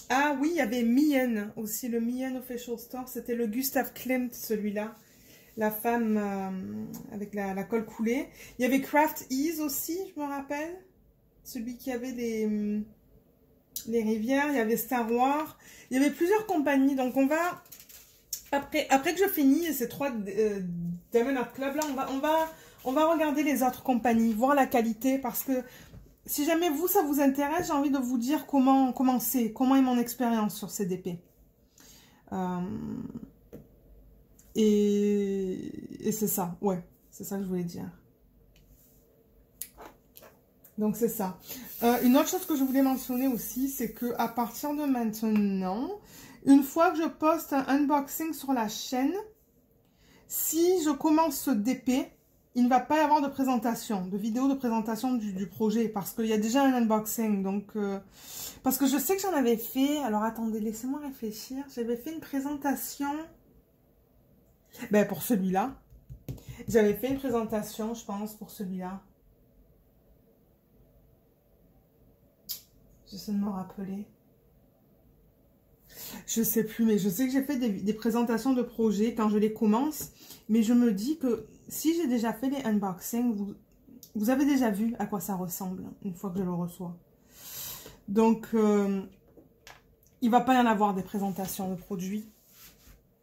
Ah oui, il y avait Mien aussi, le Mien Official Store, c'était le Gustav Klimt, celui-là. La femme avec la colle coulée. Il y avait Craft Ease aussi, je me rappelle. Celui qui avait les rivières. Il y avait Star Wars. Il y avait plusieurs compagnies. Donc on va... Après que je finis ces trois Diamond Art Club, là, on va regarder les autres compagnies, voir la qualité. Parce que si jamais vous, ça vous intéresse, j'ai envie de vous dire comment est mon expérience sur ces DP. Et c'est ça, ouais, c'est ça que je voulais dire. Donc c'est ça. Une autre chose que je voulais mentionner aussi, c'est que à partir de maintenant, une fois que je poste un unboxing sur la chaîne, si je commence ce DP, il ne va pas y avoir de présentation, de vidéo de présentation du projet, parce qu'il y a déjà un unboxing. Donc, parce que je sais que j'en avais fait, alors attendez, laissez-moi réfléchir, j'avais fait une présentation... Ben, pour celui-là, j'avais fait une présentation, je pense, pour celui-là. J'essaie de me rappeler. Je sais plus, mais je sais que j'ai fait des présentations de projets quand je les commence. Mais je me dis que si j'ai déjà fait les unboxings, vous avez déjà vu à quoi ça ressemble une fois que je le reçois. Donc, il ne va pas y en avoir des présentations de produits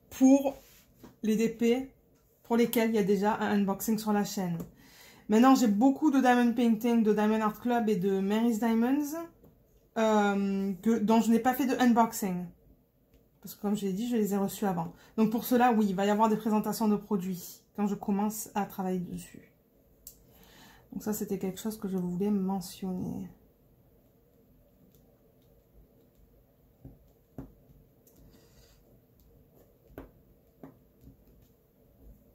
pour... les DP pour lesquels il y a déjà un unboxing sur la chaîne. Maintenant, j'ai beaucoup de Diamond Painting, de Diamond Art Club et de Mary's Diamonds dont je n'ai pas fait de unboxing. Parce que comme je l'ai dit, je les ai reçus avant. Donc pour cela, oui, il va y avoir des présentations de produits quand je commence à travailler dessus. Donc ça, c'était quelque chose que je voulais mentionner.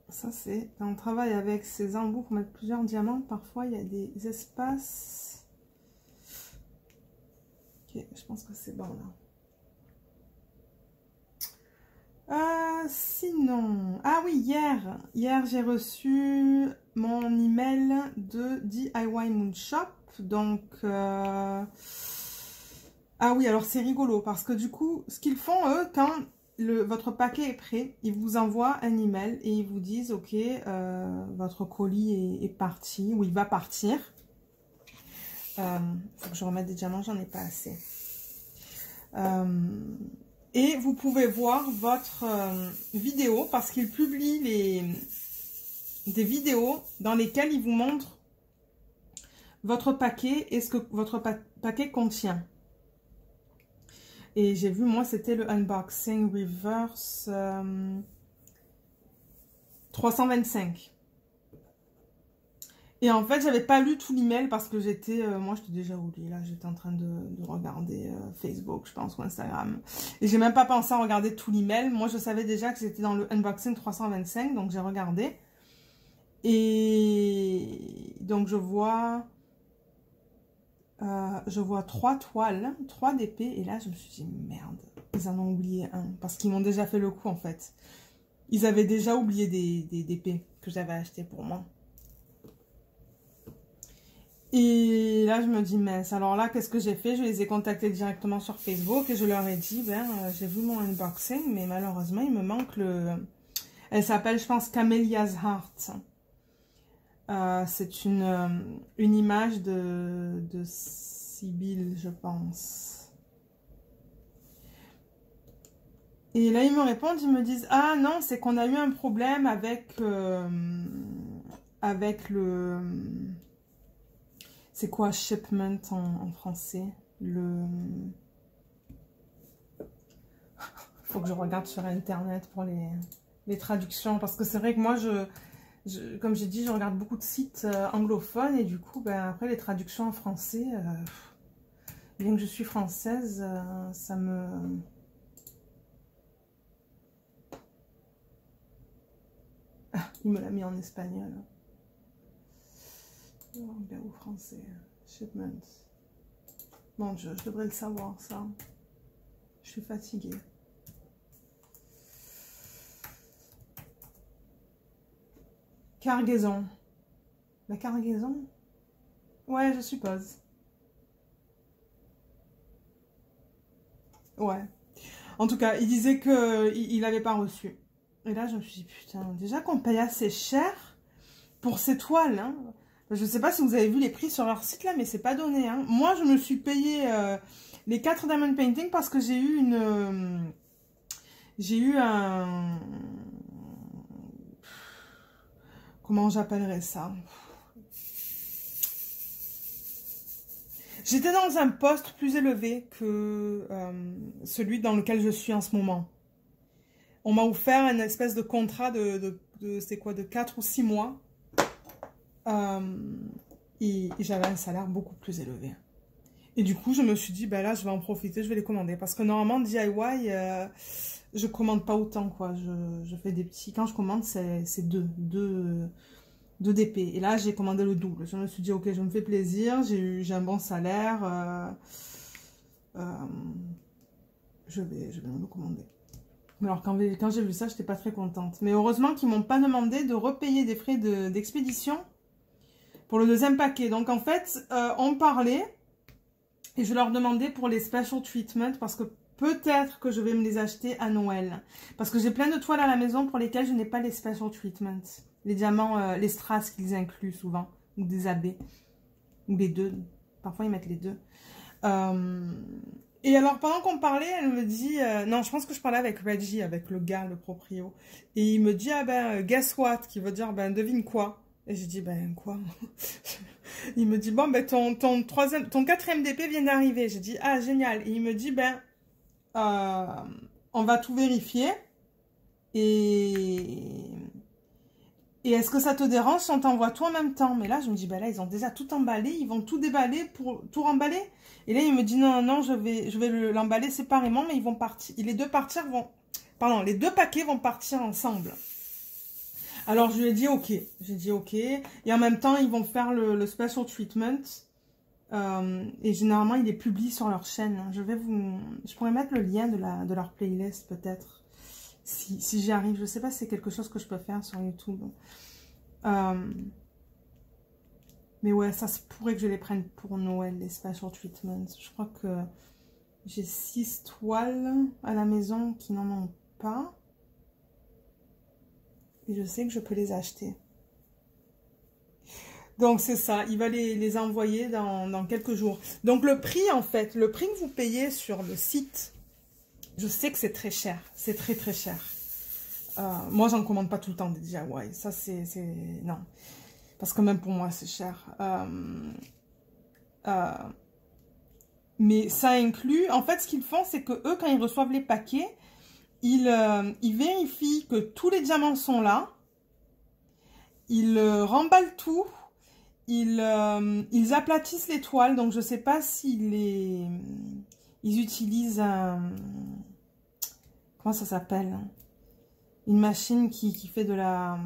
Ça, c'est quand on travaille avec ces embouts pour mettre plusieurs diamants. Parfois, il y a des espaces. Ok, je pense que c'est bon là. Sinon... Ah oui, hier j'ai reçu mon email de DIY Moon Shop. Donc, Ah oui, alors c'est rigolo parce que du coup, ce qu'ils font, eux, quand votre paquet est prêt, ils vous envoient un email et ils vous disent, ok, votre colis est parti ou il va partir. Faut que je remette des diamants, j'en ai pas assez. Et vous pouvez voir votre vidéo parce qu'ils publient des vidéos dans lesquelles ils vous montrent votre paquet et ce que votre paquet contient. Et j'ai vu, moi, c'était le unboxing reverse 325. Et en fait, j'avais pas lu tout l'email parce que j'étais, moi, j'étais déjà oubliée. Là, j'étais en train de regarder Facebook, je pense, ou Instagram. Et j'ai même pas pensé à regarder tout l'email. Moi, je savais déjà que c'était dans le unboxing 325, donc j'ai regardé. Et donc, je vois 3 toiles, 3 d'épées. Et là, je me suis dit, merde, ils en ont oublié un. Parce qu'ils m'ont déjà fait le coup, en fait. Ils avaient déjà oublié des épées que j'avais achetées pour moi. Et là, je me dis, mince, alors là, qu'est-ce que j'ai fait? Je les ai contactés directement sur Facebook et je leur ai dit, ben, j'ai vu mon unboxing, mais malheureusement, il me manque le... Elle s'appelle, je pense, Camellia's Heart. C'est une image de Sibylle, je pense. Et là, ils me répondent, ils me disent, ah non, c'est qu'on a eu un problème avec le... C'est quoi shipment en français? Faut que je regarde sur internet pour les traductions. Parce que c'est vrai que moi, comme j'ai dit, je regarde beaucoup de sites anglophones. Et du coup, ben, après les traductions en français, bien que je suis française, ça me... Ah, il me l'a mis en espagnol. Anglais ou français. Shipment. Mon Dieu, je devrais le savoir, ça. Je suis fatiguée. Cargaison. La cargaison? Ouais, je suppose. Ouais. En tout cas, il disait qu'il n'avait pas reçu. Et là, je me suis dit, putain, déjà qu'on paye assez cher pour ces toiles, hein. Je ne sais pas si vous avez vu les prix sur leur site là, mais c'est pas donné, hein. Moi, je me suis payé les 4 diamond painting parce que j'ai eu un... Comment j'appellerais ça? J'étais dans un poste plus élevé que celui dans lequel je suis en ce moment. On m'a offert une espèce de contrat c'est quoi, de 4 ou 6 mois. Et j'avais un salaire beaucoup plus élevé. Et du coup, je me suis dit, bah là, je vais en profiter, je vais les commander. Parce que normalement, DIY, je commande pas autant, quoi. Je fais des petits... Quand je commande, c'est deux DP. Et là, j'ai commandé le double. Je me suis dit, ok, je me fais plaisir, j'ai un bon salaire. Je vais me le commander. Alors, quand j'ai vu ça, je n'étais pas très contente. Mais heureusement qu'ils m'ont pas demandé de repayer des frais d'expédition pour le deuxième paquet. Donc, en fait, on parlait et je leur demandais pour les special treatments parce que peut-être que je vais me les acheter à Noël. Parce que j'ai plein de toiles à la maison pour lesquelles je n'ai pas les special treatments. Les diamants, les strass qu'ils incluent souvent. Ou des abbés. Ou les deux. Parfois, ils mettent les deux. Et alors, pendant qu'on parlait, elle me dit... non, je pense que je parlais avec Reggie, avec le gars, le proprio. Et il me dit, ah ben, guess what? Qui veut dire, ben, devine quoi? Et j'ai dit, ben, quoi? Il me dit, bon, ben, ton 4e DP vient d'arriver. J'ai dit, ah, génial. Et il me dit, ben, on va tout vérifier. Et est-ce que ça te dérange si on t'envoie tout en même temps? Mais là, je me dis, ben là, ils ont déjà tout emballé. Ils vont tout déballer pour tout remballer. Et là, il me dit, non, non, je vais l'emballer séparément, mais ils vont partir. Les deux paquets vont partir ensemble. Alors, je lui ai dit, ok. J'ai dit, ok. Et en même temps, ils vont faire le special treatment. Et généralement, ils les publient sur leur chaîne. Je pourrais mettre le lien de leur playlist, peut-être. Si j'y arrive. Je ne sais pas si c'est quelque chose que je peux faire sur YouTube. Mais ouais, ça se pourrait que je les prenne pour Noël, les special treatments. Je crois que J'ai 6 toiles à la maison qui n'en ont pas. Et je sais que je peux les acheter. Donc c'est ça, il va les envoyer dans quelques jours. Donc le prix en fait, le prix que vous payez sur le site, je sais que c'est très cher. C'est très très cher. Moi j'en commande pas tout le temps des DIY. Ça c'est... Non. Parce que même pour moi c'est cher. Mais ça inclut... En fait ce qu'ils font c'est que eux quand ils reçoivent les paquets, ils vérifient que tous les diamants sont là. Ils remballent tout. Ils aplatissent les toiles. Donc je sais pas s'ils ils utilisent un... Comment ça s'appelle? Une machine qui fait de la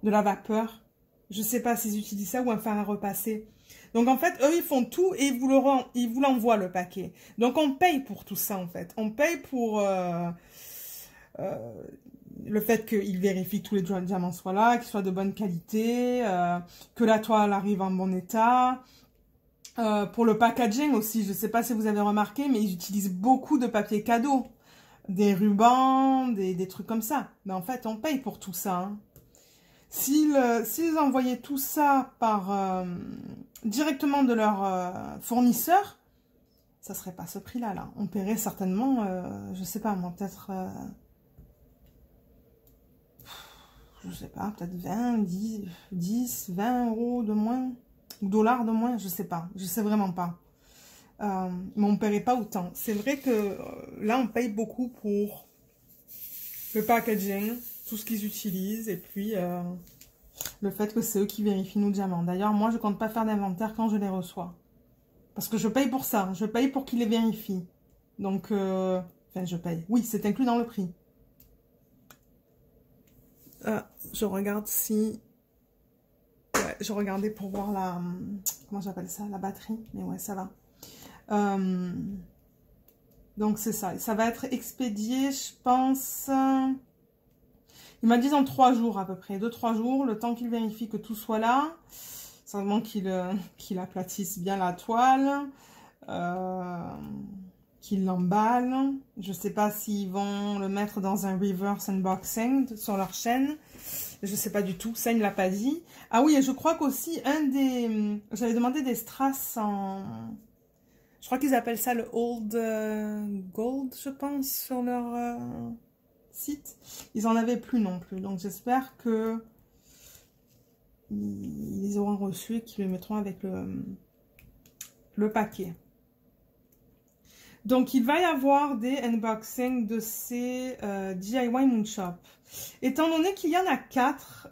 vapeur. Je sais pas s'ils utilisent ça ou un fer à repasser. Donc en fait, eux, ils font tout et ils vous l'envoient le paquet. Donc on paye pour tout ça en fait. On paye pour le fait qu'ils vérifient que tous les diamants soient là, qu'ils soient de bonne qualité, que la toile arrive en bon état. Pour le packaging aussi, je sais pas si vous avez remarqué, mais ils utilisent beaucoup de papier cadeau. Des rubans, des trucs comme ça. Mais en fait, on paye pour tout ça. Hein. S'ils envoyaient tout ça par directement de leur fournisseur, ça serait pas ce prix-là. Là. On paierait certainement, je sais pas moi, peut-être... je sais pas, peut-être 20, 10, 20 euros de moins. Ou dollars de moins, je sais pas. Je sais vraiment pas. Mais on ne paierait pas autant. C'est vrai que là, on paye beaucoup pour le packaging, tout ce qu'ils utilisent, et puis le fait que c'est eux qui vérifient nos diamants. D'ailleurs, moi, je compte pas faire d'inventaire quand je les reçois. Parce que je paye pour ça. Je paye pour qu'ils les vérifient. Donc, enfin, je paye. Oui, c'est inclus dans le prix. Je regarde si... Ouais, je regardais pour voir la... Comment j'appelle ça? La batterie. Mais ouais, ça va. Donc c'est ça. Ça va être expédié, je pense... Il m'a dit dans 3 jours à peu près. 2-3 jours, le temps qu'il vérifie que tout soit là. Simplement qu'il aplatisse bien la toile. Qu'il l'emballe. Je sais pas s'ils vont le mettre dans un reverse unboxing sur leur chaîne. Je sais pas du tout. Ça, il ne l'a pas dit. Ah oui, et je crois qu'aussi j'avais demandé des strass en... Je crois qu'ils appellent ça le Old Gold, je pense, sur leur site. Ils en avaient plus non plus. Donc j'espère que ils les auront reçus et qu'ils les mettront avec le paquet. Donc il va y avoir des unboxings de ces DIY Moonshop. Étant donné qu'il y en a 4,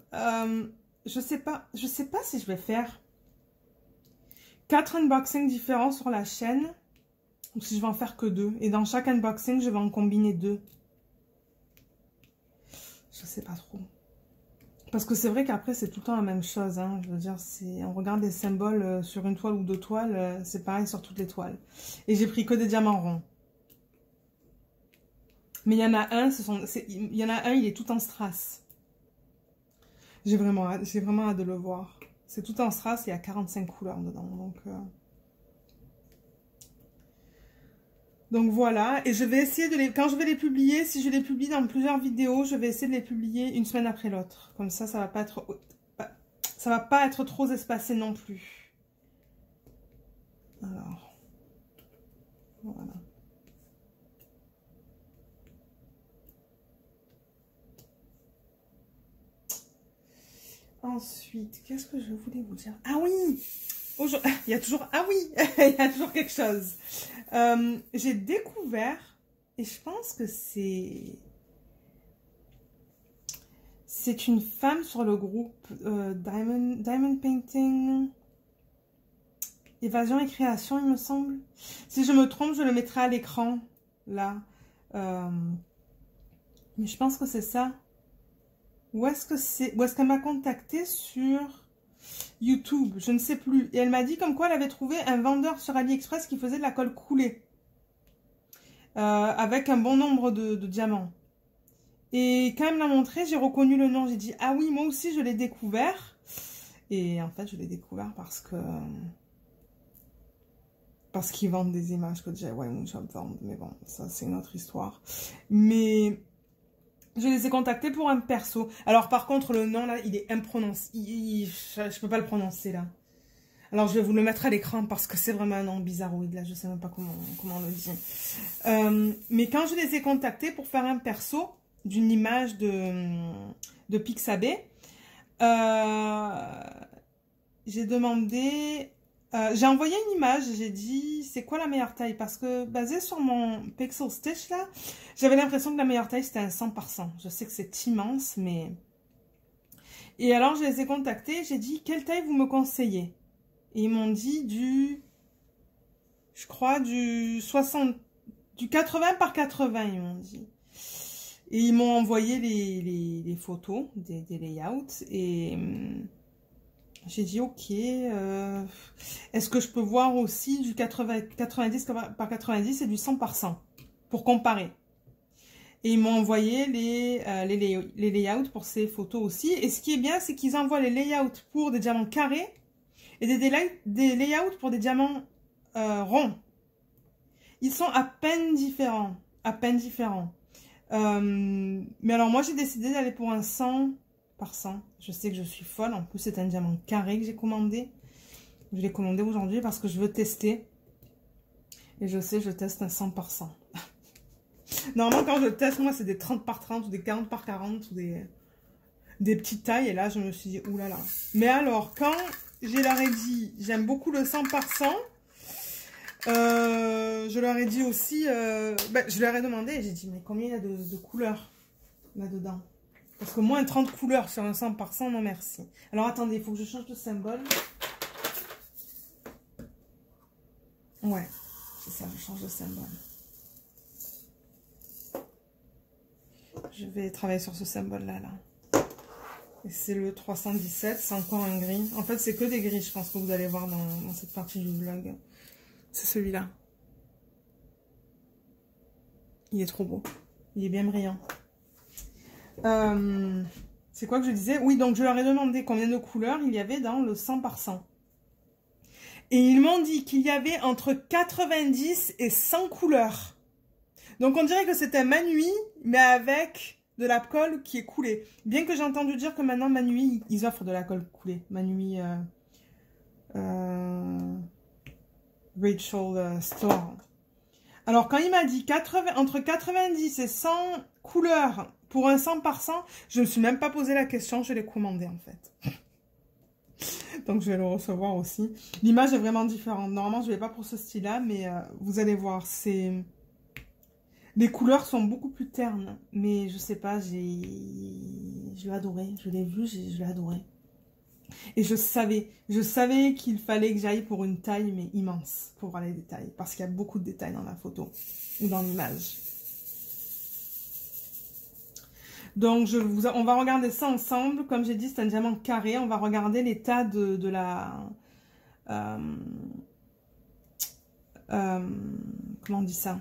je sais pas si je vais faire 4 unboxings différents sur la chaîne, ou si je vais en faire que 2. Et dans chaque unboxing, je vais en combiner 2. Je sais pas trop. Parce que c'est vrai qu'après, c'est tout le temps la même chose. Hein. Je veux dire, on regarde des symboles sur une toile ou 2 toiles, c'est pareil sur toutes les toiles. Et j'ai pris que des diamants ronds. Mais il y en a un, il est tout en strass. J'ai vraiment hâte de le voir. C'est tout en strass, il y a 45 couleurs dedans. Donc voilà, et je vais essayer quand je vais les publier, si je les publie dans plusieurs vidéos, je vais essayer de les publier une semaine après l'autre. Comme ça, ça va pas être trop espacé non plus. Alors, voilà. Ensuite, qu'est-ce que je voulais vous dire? Ah oui! Il y a toujours... Ah oui! Il y a toujours quelque chose. J'ai découvert, et je pense que c'est une femme sur le groupe Diamond Painting, Évasion et Création, il me semble. Si je me trompe, je le mettrai à l'écran, là. Mais je pense que c'est ça. Où est-ce qu'elle m'a contacté sur YouTube? Je ne sais plus. Et elle m'a dit comme quoi elle avait trouvé un vendeur sur AliExpress qui faisait de la colle coulée. Avec un bon nombre de diamants. Et quand elle me l'a montré, j'ai reconnu le nom. J'ai dit, ah oui, moi aussi je l'ai découvert. Et en fait, je l'ai découvert parce que Parce qu'ils vendent des images que DIY Moonshop vendent. Mais bon, ça c'est une autre histoire. Mais je les ai contactés pour un perso. Alors par contre, le nom là, il est imprononçable. Je peux pas le prononcer là. Alors je vais vous le mettre à l'écran parce que c'est vraiment un nom bizarroïde là. Je sais même pas comment on le dit. Mais quand je les ai contactés pour faire un perso d'une image de Pixabay, j'ai demandé... j'ai envoyé une image, j'ai dit c'est quoi la meilleure taille parce que basé sur mon Pixel Stitch là, j'avais l'impression que la meilleure taille c'était un 100 par 100. Je sais que c'est immense mais... Et alors je les ai contactés, j'ai dit quelle taille vous me conseillez? Et ils m'ont dit je crois du 80 par 80 ils m'ont dit. Et ils m'ont envoyé les photos des layouts et... j'ai dit ok, est-ce que je peux voir aussi du 90 par 90 et du 100 par 100 pour comparer. Et ils m'ont envoyé les layouts pour ces photos aussi. Et ce qui est bien, c'est qu'ils envoient les layouts pour des diamants carrés et des layouts pour des diamants ronds. Ils sont à peine différents. À peine différents. Mais alors moi j'ai décidé d'aller pour un 100 par 100. Je sais que je suis folle. En plus, c'est un diamant carré que j'ai commandé. Je l'ai commandé aujourd'hui parce que je veux tester. Et je sais, je teste un 100 par 100. Normalement, quand je teste, moi, c'est des 30 par 30 ou des 40 par 40 ou des petites tailles. Et là, je me suis dit, oulala. Mais alors, quand je leur ai dit, j'aime beaucoup le 100 par 100, je leur ai dit aussi, je leur ai demandé, et j'ai dit, mais combien il y a de couleurs là-dedans? Parce que moins 30 couleurs sur un 100 par 100, non merci. Alors attendez, il faut que je change de symbole. Ouais, c'est ça, je change de symbole. Je vais travailler sur ce symbole-là. Et c'est le 317, c'est encore un gris. En fait, c'est que des gris, je pense que vous allez voir dans cette partie du vlog. C'est celui-là. Il est trop beau. Il est bien brillant. C'est quoi que je disais? Oui, donc je leur ai demandé combien de couleurs il y avait dans le 100 par 100. Et ils m'ont dit qu'il y avait entre 90 et 100 couleurs. Donc on dirait que c'est un Manui, mais avec de la colle qui est coulée. Bien que j'ai entendu dire que maintenant Manui, ils offrent de la colle coulée. Manui Rachel Store. Alors quand il m'a dit entre 90 et 100 couleurs pour un 100 par 100, je ne me suis même pas posé la question, je l'ai commandé en fait. Donc je vais le recevoir aussi. L'image est vraiment différente. Normalement je ne vais pas pour ce style-là, mais vous allez voir, les couleurs sont beaucoup plus ternes. Mais je sais pas, je l'ai adoré. Je l'ai vu, je l'ai adoré. Et je savais qu'il fallait que j'aille pour une taille, mais immense, pour voir les détails. Parce qu'il y a beaucoup de détails dans la photo ou dans l'image. Donc, on va regarder ça ensemble. Comme j'ai dit, c'est un diamant carré. On va regarder l'état de la... comment on dit ça?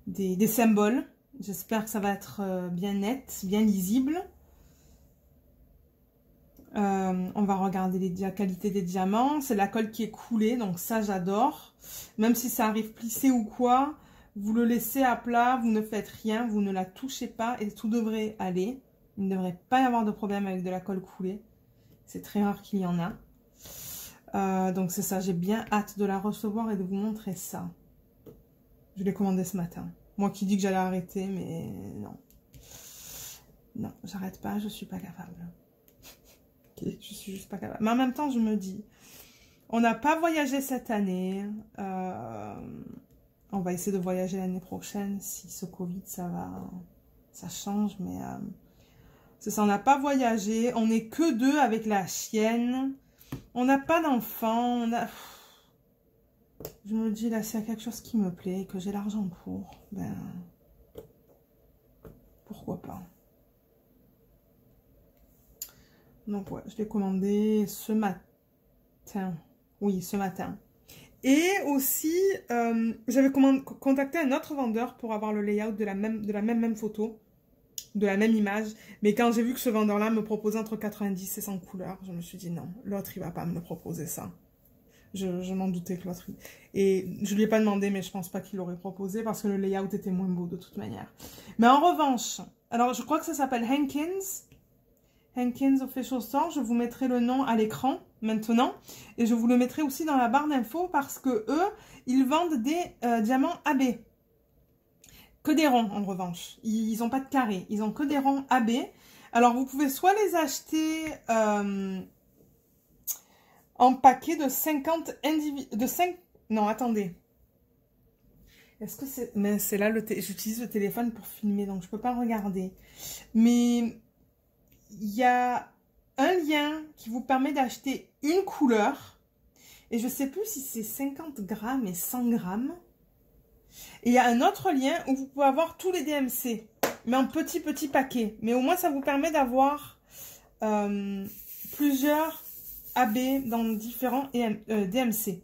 Des symboles. J'espère que ça va être bien net, bien lisible. On va regarder la qualité des diamants. C'est la colle qui est coulée, donc ça j'adore. Même si ça arrive plissé ou quoi, vous le laissez à plat, vous ne faites rien, vous ne la touchez pas et tout devrait aller. Il ne devrait pas y avoir de problème avec de la colle coulée. C'est très rare qu'il y en a. Donc c'est ça, j'ai bien hâte de la recevoir et de vous montrer ça. Je l'ai commandé ce matin. Moi qui dis que j'allais arrêter, mais non. Non, j'arrête pas, je suis pas capable. Je suis juste pas capable. Mais en même temps, je me dis, on n'a pas voyagé cette année. On va essayer de voyager l'année prochaine. Si ce Covid, ça change. Mais c'est ça, on n'a pas voyagé. On n'est que deux avec la chienne. On n'a pas d'enfants. Je me dis, là, s'il y a quelque chose qui me plaît, que j'ai l'argent pour, ben, pourquoi pas. Donc ouais, je l'ai commandé ce matin. Oui, ce matin. Et aussi, j'avais contacté un autre vendeur pour avoir le layout de la même photo, de la même image. Mais quand j'ai vu que ce vendeur-là me proposait entre 90 et 100 couleurs, je me suis dit non, l'autre il va pas me proposer ça. Je m'en doutais que l'autre... Et je lui ai pas demandé, mais je pense pas qu'il l'aurait proposé parce que le layout était moins beau de toute manière. Mais en revanche, alors je crois que ça s'appelle Hankins. Hankins Official Store. Je vous mettrai le nom à l'écran maintenant. Et je vous le mettrai aussi dans la barre d'infos parce que eux, ils vendent des diamants AB. Que des ronds en revanche. Ils n'ont pas de carré. Ils ont que des ronds AB. Alors vous pouvez soit les acheter... en paquet de 50 de 5... Non, attendez. Est-ce que c'est... Mais c'est là, j'utilise le téléphone pour filmer, donc je peux pas regarder. Mais il y a un lien qui vous permet d'acheter une couleur. Et je sais plus si c'est 50 grammes et 100 grammes. Et il y a un autre lien où vous pouvez avoir tous les DMC. Mais en petit paquet. Mais au moins, ça vous permet d'avoir plusieurs... AB dans différents DMC.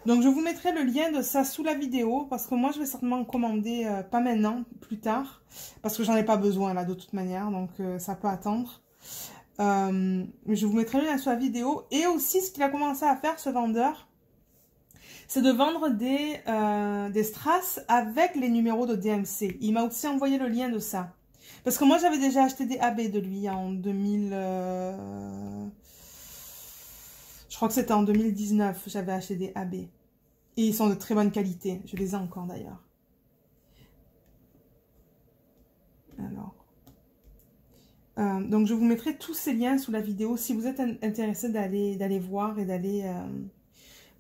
Donc je vous mettrai le lien de ça sous la vidéo parce que moi je vais certainement commander, pas maintenant, plus tard, parce que j'en ai pas besoin là de toute manière, donc ça peut attendre. Mais je vous mettrai le lien sous la vidéo. Et aussi ce qu'il a commencé à faire, ce vendeur, c'est de vendre des strass avec les numéros de DMC. Il m'a aussi envoyé le lien de ça. Parce que moi j'avais déjà acheté des AB de lui en 2000... Je crois que c'était en 2019, j'avais acheté des AB. Et ils sont de très bonne qualité. Je les ai encore d'ailleurs. Alors. Donc je vous mettrai tous ces liens sous la vidéo si vous êtes intéressé d'aller voir et d'aller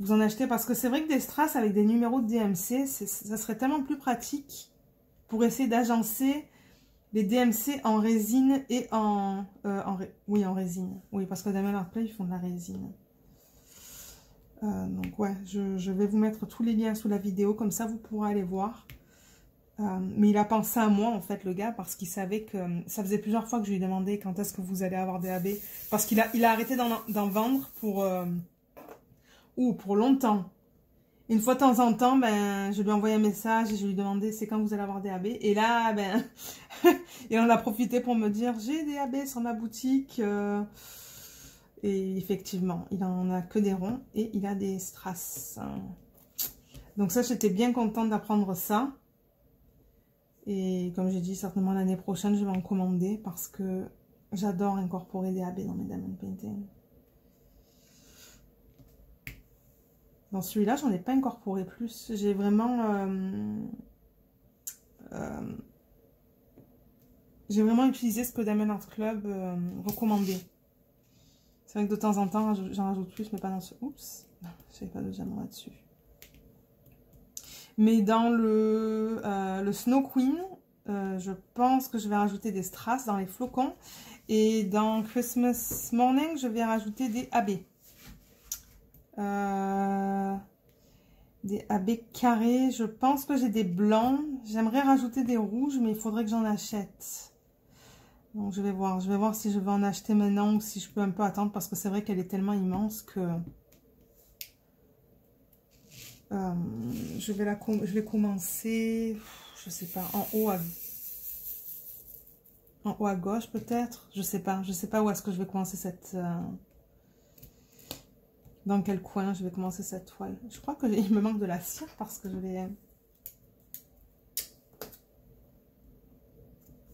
vous en acheter. Parce que c'est vrai que des strass avec des numéros de DMC, ça serait tellement plus pratique pour essayer d'agencer les DMC en résine et en résine. Oui, parce que Diamond Art Play, ils font de la résine. Donc ouais, je vais vous mettre tous les liens sous la vidéo, comme ça vous pourrez aller voir. Mais il a pensé à moi en fait le gars, parce qu'il savait que ça faisait plusieurs fois que je lui demandais quand est-ce que vous allez avoir des AB. Parce qu'il a arrêté d'en vendre pour longtemps. Une fois de temps en temps, ben, je lui envoyais un message et je lui demandais c'est quand vous allez avoir des AB. Et là, ben, il en a profité pour me dire j'ai des AB sur ma boutique. Et effectivement, il en a que des ronds et il a des strass. Donc ça, j'étais bien contente d'apprendre ça. Et comme j'ai dit, certainement l'année prochaine, je vais en commander parce que j'adore incorporer des AB dans mes diamond painting. Dans celui-là, j'en ai pas incorporé plus. J'ai vraiment... j'ai vraiment utilisé ce que Diamond Art Club recommandait. C'est vrai que de temps en temps, j'en rajoute plus, mais pas dans ce... Oups, je n'avais pas de diamant là-dessus. Mais dans le Snow Queen, je pense que je vais rajouter des strass dans les flocons. Et dans Christmas Morning, je vais rajouter des AB. Des AB carrés. Je pense que j'ai des blancs. J'aimerais rajouter des rouges, mais il faudrait que j'en achète. Donc je vais voir si je vais en acheter maintenant ou si je peux un peu attendre parce que c'est vrai qu'elle est tellement immense que je vais commencer, je sais pas, en haut à gauche peut-être, je sais pas où est-ce que je vais commencer cette dans quel coin je vais commencer cette toile. Je crois qu'il me manque de la cire parce que je l'ai...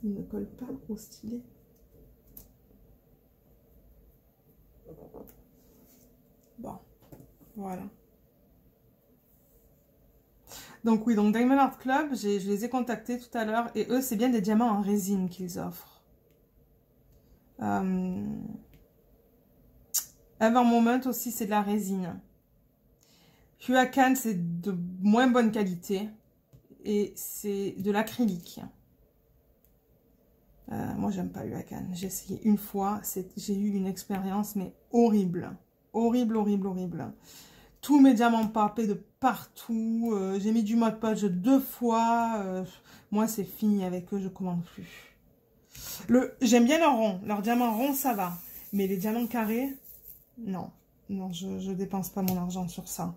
Il ne colle pas au stylet. Bon, voilà. Donc oui, donc Diamond Art Club, je les ai contactés tout à l'heure. Et eux, c'est bien des diamants en résine qu'ils offrent. Evermoment aussi, c'est de la résine. Huacan, c'est de moins bonne qualité. Et c'est de l'acrylique. Moi, j'aime pas Huacan. J'ai essayé une fois. J'ai eu une expérience, mais horrible. Horrible, horrible, horrible. Tous mes diamants papés de partout. J'ai mis du Mod Podge 2 fois. Moi, c'est fini avec eux. Je commande plus. J'aime bien leur rond. Leurs diamants ronds, ça va. Mais les diamants carrés, non. Non, je dépense pas mon argent sur ça.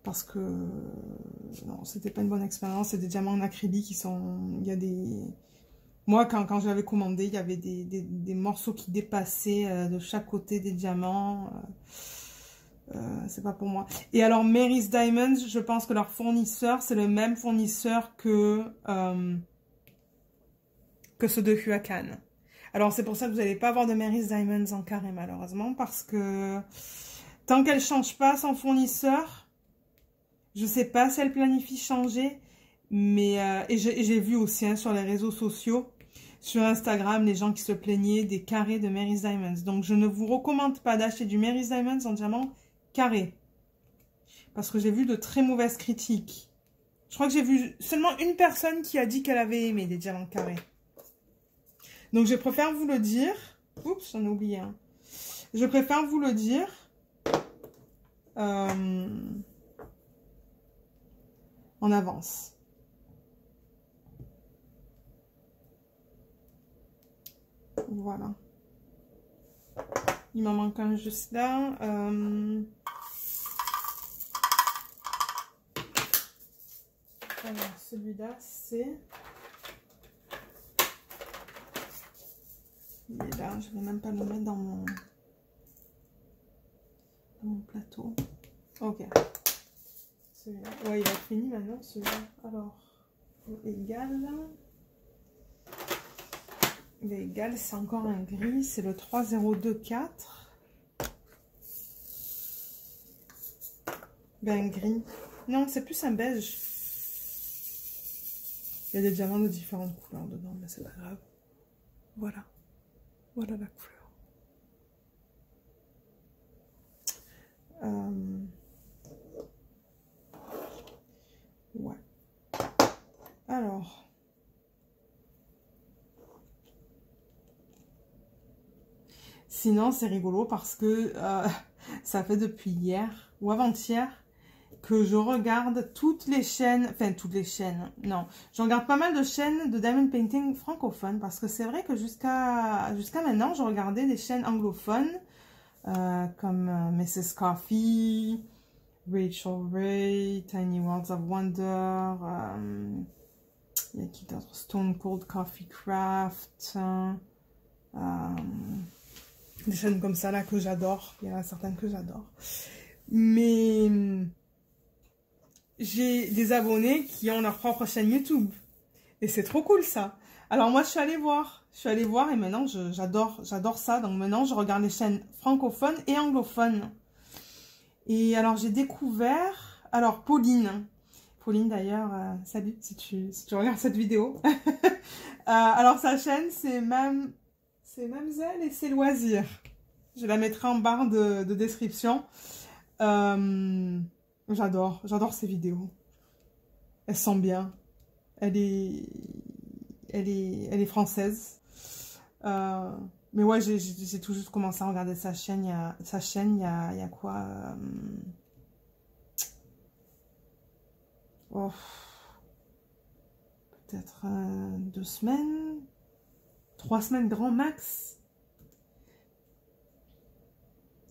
Parce que non, c'était pas une bonne expérience. C'est des diamants en acrylique qui sont... Il y a Moi, quand je l'avais commandé, il y avait des morceaux qui dépassaient de chaque côté des diamants. C'est pas pour moi. Et alors, Mary's Diamonds, je pense que leur fournisseur, c'est le même fournisseur que ceux de Huacan. Alors, c'est pour ça que vous n'allez pas avoir de Mary's Diamonds en carré, malheureusement, parce que tant qu'elle ne change pas son fournisseur, je ne sais pas si elle planifie changer, mais et j'ai vu aussi hein, sur les réseaux sociaux, sur Instagram, les gens qui se plaignaient des carrés de Mary's Diamonds. Donc, je ne vous recommande pas d'acheter du Mary's Diamonds en diamant carré. Parce que j'ai vu de très mauvaises critiques. Je crois que j'ai vu seulement une personne qui a dit qu'elle avait aimé des diamants carrés. Donc, je préfère vous le dire. Oups, j'en ai oublié un. Je préfère vous le dire. En avance. Voilà. Il m'en manque un juste là. Alors, celui-là, c'est... Il est là, je ne vais même pas le mettre dans mon plateau. Ok. Celui-là. Ouais, il a fini maintenant, celui-là. Alors, égal. L'égal, c'est encore un gris, c'est le 3024. Ben, gris. Non, c'est plus un beige. Il y a des diamants de différentes couleurs dedans, mais c'est pas grave. Voilà. Voilà la couleur. Ouais. Alors. Sinon, c'est rigolo parce que ça fait depuis hier ou avant-hier que je regarde toutes les chaînes, enfin toutes les chaînes, non. Je regarde pas mal de chaînes de diamond painting francophones parce que c'est vrai que jusqu'à maintenant, je regardais des chaînes anglophones comme Mrs. Coffee, Rachel Ray, Tiny Worlds of Wonder, il y a qui d'autre? Stone Cold Coffee Craft, des chaînes comme ça là que j'adore. Il y en a certaines que j'adore. Mais j'ai des abonnés qui ont leur propre chaîne YouTube. Et c'est trop cool ça. Alors moi je suis allée voir. Et maintenant j'adore ça. Donc maintenant je regarde les chaînes francophones et anglophones. Et alors j'ai découvert... Alors Pauline. Pauline d'ailleurs, salut si tu regardes cette vidéo. Alors sa chaîne c'est Mamzelle et ses loisirs. Je la mettrai en barre de description. J'adore ces vidéos. Elles sont bien. Elle est française. Mais ouais, j'ai tout juste commencé à regarder sa chaîne. Il y a quoi oh, peut-être 2 semaines. 3 semaines grand max.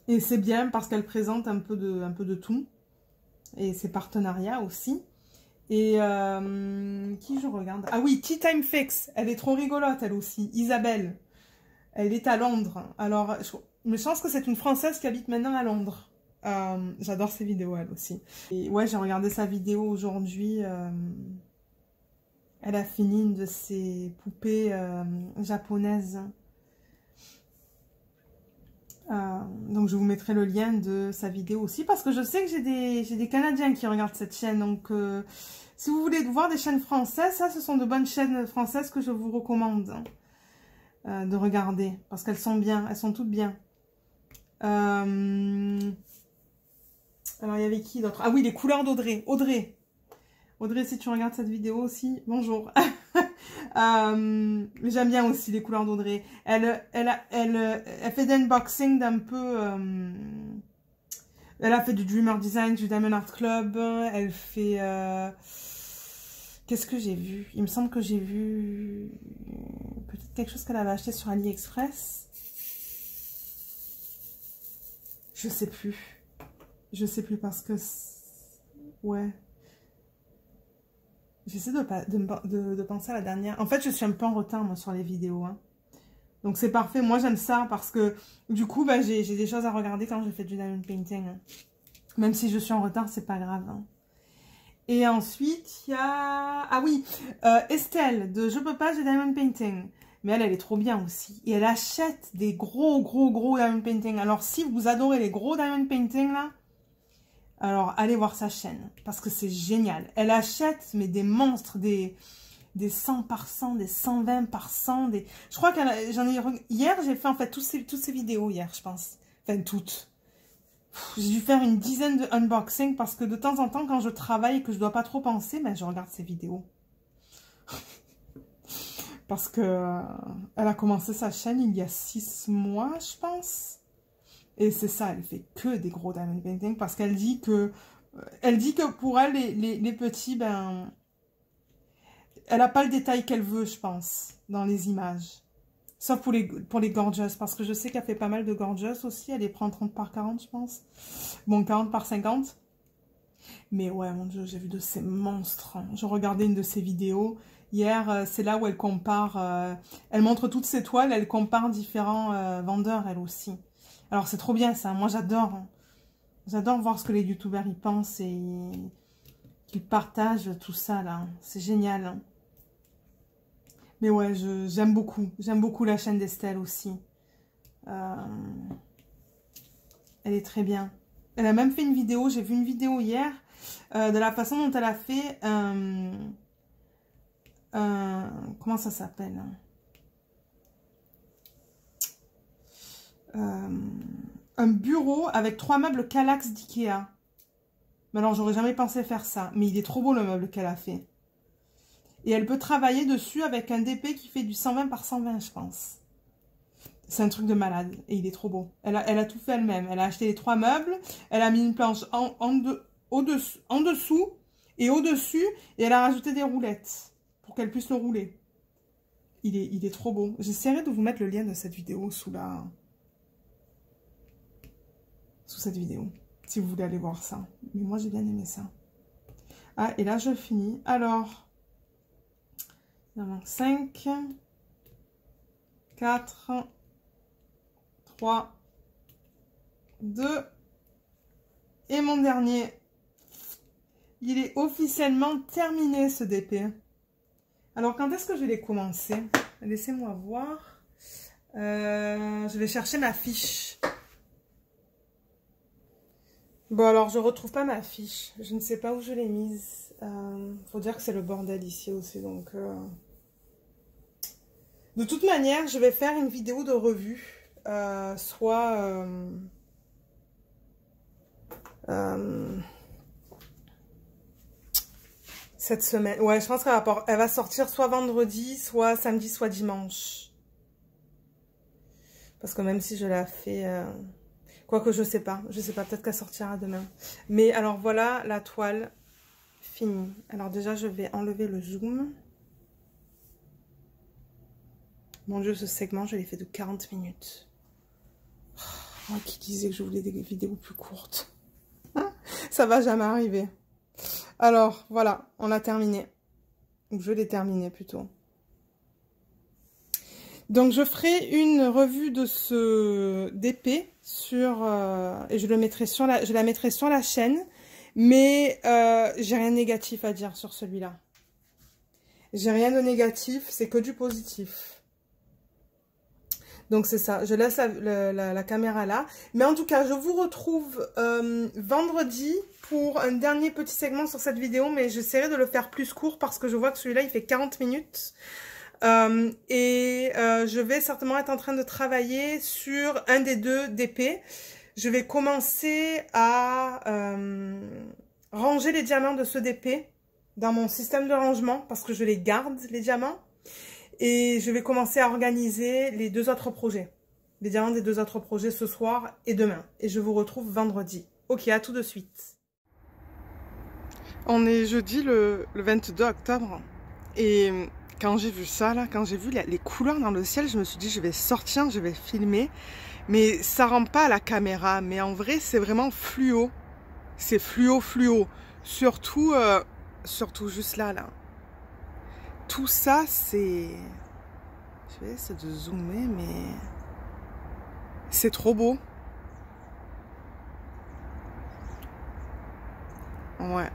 Et c'est bien parce qu'elle présente un peu de tout. Et ses partenariats aussi. Et qui je regarde? Ah oui, Tea Time Fix. Elle est trop rigolote, elle aussi. Isabelle. Elle est à Londres. Alors, je pense que c'est une Française qui habite maintenant à Londres. J'adore ses vidéos, elle aussi. Et ouais, j'ai regardé sa vidéo aujourd'hui. Elle a fini une de ses poupées japonaises. Donc je vous mettrai le lien de sa vidéo aussi parce que je sais que j'ai des Canadiens qui regardent cette chaîne. Donc si vous voulez voir des chaînes françaises, ça ce sont de bonnes chaînes françaises que je vous recommande de regarder parce qu'elles sont bien, elles sont toutes bien. Alors il y avait qui d'autre? Ah oui, les couleurs d'Audrey. Audrey, si tu regardes cette vidéo aussi, bonjour. J'aime bien aussi les couleurs d'Audrey. Elle fait d'unboxing d'un peu... elle a fait du Dreamer Design, du Diamond Art Club. Elle fait... qu'est-ce que j'ai vu? Il me semble que j'ai vu... peut-être quelque chose qu'elle avait acheté sur AliExpress. Je sais plus. Je sais plus parce que... ouais... J'essaie de penser à la dernière. En fait, je suis un peu en retard, moi, sur les vidéos. Hein. Donc, c'est parfait. Moi, j'aime ça parce que, du coup, bah, j'ai des choses à regarder quand je fais du diamond painting. Hein. Même si je suis en retard, c'est pas grave. Hein. Et ensuite, il y a... Ah oui, Estelle, de Je peux pas, j'ai diamond painting. Mais elle est trop bien aussi. Et elle achète des gros diamond painting. Alors, si vous adorez les gros diamond painting, là, alors, allez voir sa chaîne, parce que c'est génial. Elle achète, mais des monstres, des 100 par 100, des 120 par 100, des... Je crois j'en ai... Hier, j'ai fait, en fait, toutes ces vidéos, hier, je pense. Enfin, toutes. J'ai dû faire une dizaine de unboxing, parce que de temps en temps, quand je travaille et que je dois pas trop penser, ben, je regarde ces vidéos. Parce que elle a commencé sa chaîne il y a 6 mois, je pense. Et c'est ça, elle fait que des gros diamond painting parce qu'elle dit que pour elle, les petits, ben, elle n'a pas le détail qu'elle veut, je pense, dans les images. Sauf pour les gorgeous, parce que je sais qu'elle fait pas mal de gorgeous aussi. Elle les prend 30 par 40, je pense. Bon, 40 par 50. Mais ouais, mon Dieu, j'ai vu de ces monstres. Je regardais une de ses vidéos. Hier, c'est là où elle compare... elle montre toutes ses toiles, elle compare différents vendeurs, elle aussi. Alors, c'est trop bien, ça. Moi, j'adore. Hein. J'adore voir ce que les youtubeurs y pensent et qu'ils partagent tout ça, là. C'est génial. Hein. Mais ouais, j'aime beaucoup. J'aime beaucoup la chaîne d'Estelle aussi. Elle est très bien. Elle a même fait une vidéo. J'ai vu une vidéo hier de la façon dont elle a fait... comment ça s'appelle un bureau avec 3 meubles Kallax d'Ikea. Mais alors, j'aurais jamais pensé faire ça. Mais il est trop beau, le meuble qu'elle a fait. Et elle peut travailler dessus avec un DP qui fait du 120 par 120, je pense. C'est un truc de malade. Et il est trop beau. Elle a tout fait elle-même. Elle a acheté les 3 meubles. Elle a mis une planche en dessous et au-dessus. Et elle a rajouté des roulettes pour qu'elle puisse le rouler. Il est trop beau. J'essaierai de vous mettre le lien de cette vidéo sous cette vidéo, si vous voulez aller voir ça. Mais moi, j'ai bien aimé ça. Ah, et là, je finis. Alors, il en manque 5, 4, 3, 2, et mon dernier. Il est officiellement terminé, ce DP. Alors, quand est-ce que je vais les commencer? Laissez-moi voir. Je vais chercher ma fiche. Bon, alors, je retrouve pas ma fiche. Je ne sais pas où je l'ai mise. Faut dire que c'est le bordel ici aussi, donc... De toute manière, je vais faire une vidéo de revue. Cette semaine. Ouais, je pense qu'elle va sortir soit vendredi, soit samedi, soit dimanche. Parce que même si je la fais... Quoique je sais pas, peut-être qu'elle sortira demain. Mais alors voilà la toile finie. Alors déjà je vais enlever le zoom. Mon Dieu, ce segment je l'ai fait de 40 minutes. Moi qui disais que je voulais des vidéos plus courtes. Ça va jamais arriver. Alors voilà, on l'a terminé. Ou je l'ai terminé plutôt. Donc je ferai une revue de ce DP sur et je la mettrai sur la chaîne, mais j'ai rien de négatif à dire sur celui-là. J'ai rien de négatif, c'est que du positif. Donc c'est ça, je laisse la caméra là. Mais en tout cas, je vous retrouve vendredi pour un dernier petit segment sur cette vidéo, mais j'essaierai de le faire plus court parce que je vois que celui-là il fait 40 minutes. Je vais certainement être en train de travailler sur un des 2 DP. Je vais commencer à ranger les diamants de ce DP dans mon système de rangement parce que je les garde, les diamants. Et je vais commencer à organiser les 2 autres projets. Les diamants des 2 autres projets ce soir et demain. Et je vous retrouve vendredi. Ok, à tout de suite. On est jeudi le 22 octobre. Et... quand j'ai vu ça, là, quand j'ai vu les couleurs dans le ciel, je me suis dit, je vais sortir, je vais filmer. Mais ça rend pas à la caméra. Mais en vrai, c'est vraiment fluo. C'est fluo. Surtout juste là. tout ça, c'est... Je vais essayer de zoomer, mais... C'est trop beau. Ouais.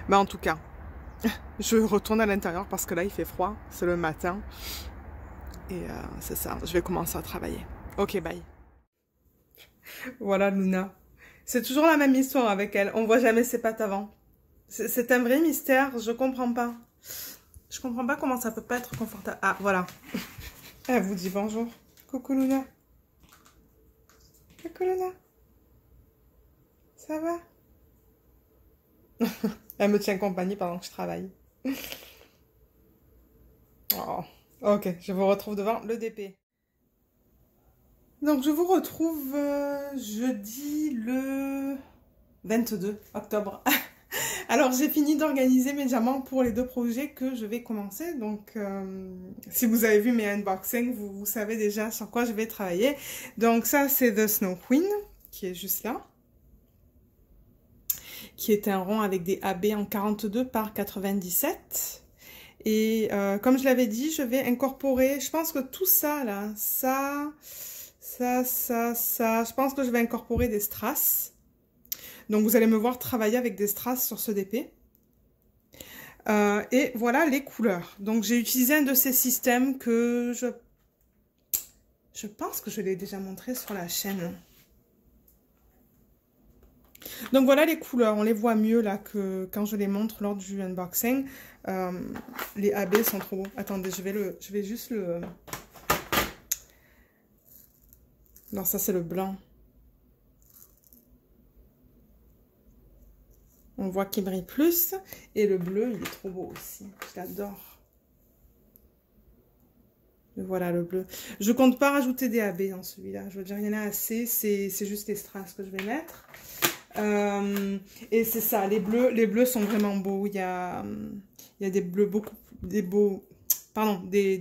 Mais en tout cas, je retourne à l'intérieur parce que là, il fait froid. C'est le matin. Et c'est ça, je vais commencer à travailler. Ok, bye. Voilà Luna. C'est toujours la même histoire avec elle. On voit jamais ses pattes avant. C'est un vrai mystère, je comprends pas. Je comprends pas comment ça peut pas être confortable. Ah, voilà. Elle vous dit bonjour. Coucou Luna. Coucou Luna. Ça va? Elle me tient compagnie pendant que je travaille. Oh. Ok, je vous retrouve devant le DP. Donc je vous retrouve jeudi le 22 octobre. Alors j'ai fini d'organiser mes diamants pour les 2 projets que je vais commencer. Donc si vous avez vu mes unboxings, vous savez déjà sur quoi je vais travailler. Donc ça c'est The Snow Queen qui est juste là. Qui est un rond avec des AB en 42 par 97. Et comme je l'avais dit, je vais incorporer, je pense que tout ça là, ça, je pense que je vais incorporer des strass. Donc vous allez me voir travailler avec des strass sur ce DP. Et voilà les couleurs. Donc j'ai utilisé un de ces systèmes que je pense que je l'ai déjà montré sur la chaîne. Donc voilà les couleurs, on les voit mieux là que quand je les montre lors du unboxing. Les AB sont trop beaux. Attendez, je vais juste le... Non, ça c'est le blanc. On voit qu'il brille plus. Et le bleu, il est trop beau aussi. Je l'adore. Voilà le bleu. Je compte pas rajouter des AB dans celui-là. Je veux dire, il y en a assez. C'est juste les strass que je vais mettre. Et c'est ça, les bleus sont vraiment beaux. Il y a des bleus des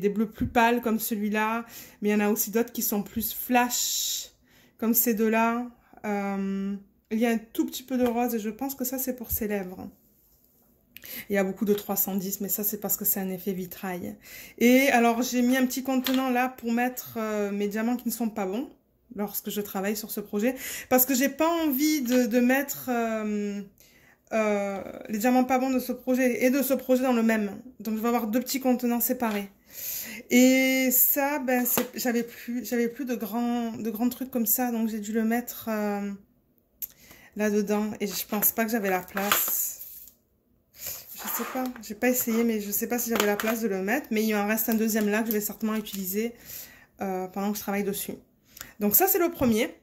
bleus plus pâles comme celui-là, mais il y en a aussi d'autres qui sont plus flash, comme ces deux-là. Il y a un tout petit peu de rose et je pense que ça c'est pour ses lèvres. Il y a beaucoup de 310, mais ça c'est parce que c'est un effet vitrail. Et alors j'ai mis un petit contenant là pour mettre mes diamants qui ne sont pas bons lorsque je travaille sur ce projet, parce que j'ai pas envie de mettre les diamants pas bons de ce projet et de ce projet dans le même. Donc je vais avoir 2 petits contenants séparés. Et ça, ben j'avais plus de grands trucs comme ça, donc j'ai dû le mettre là-dedans. Et je pense pas que j'avais la place. Je sais pas, j'ai pas essayé, mais je sais pas si j'avais la place de le mettre. Mais il en reste un deuxième là que je vais certainement utiliser pendant que je travaille dessus. Donc ça, c'est le premier.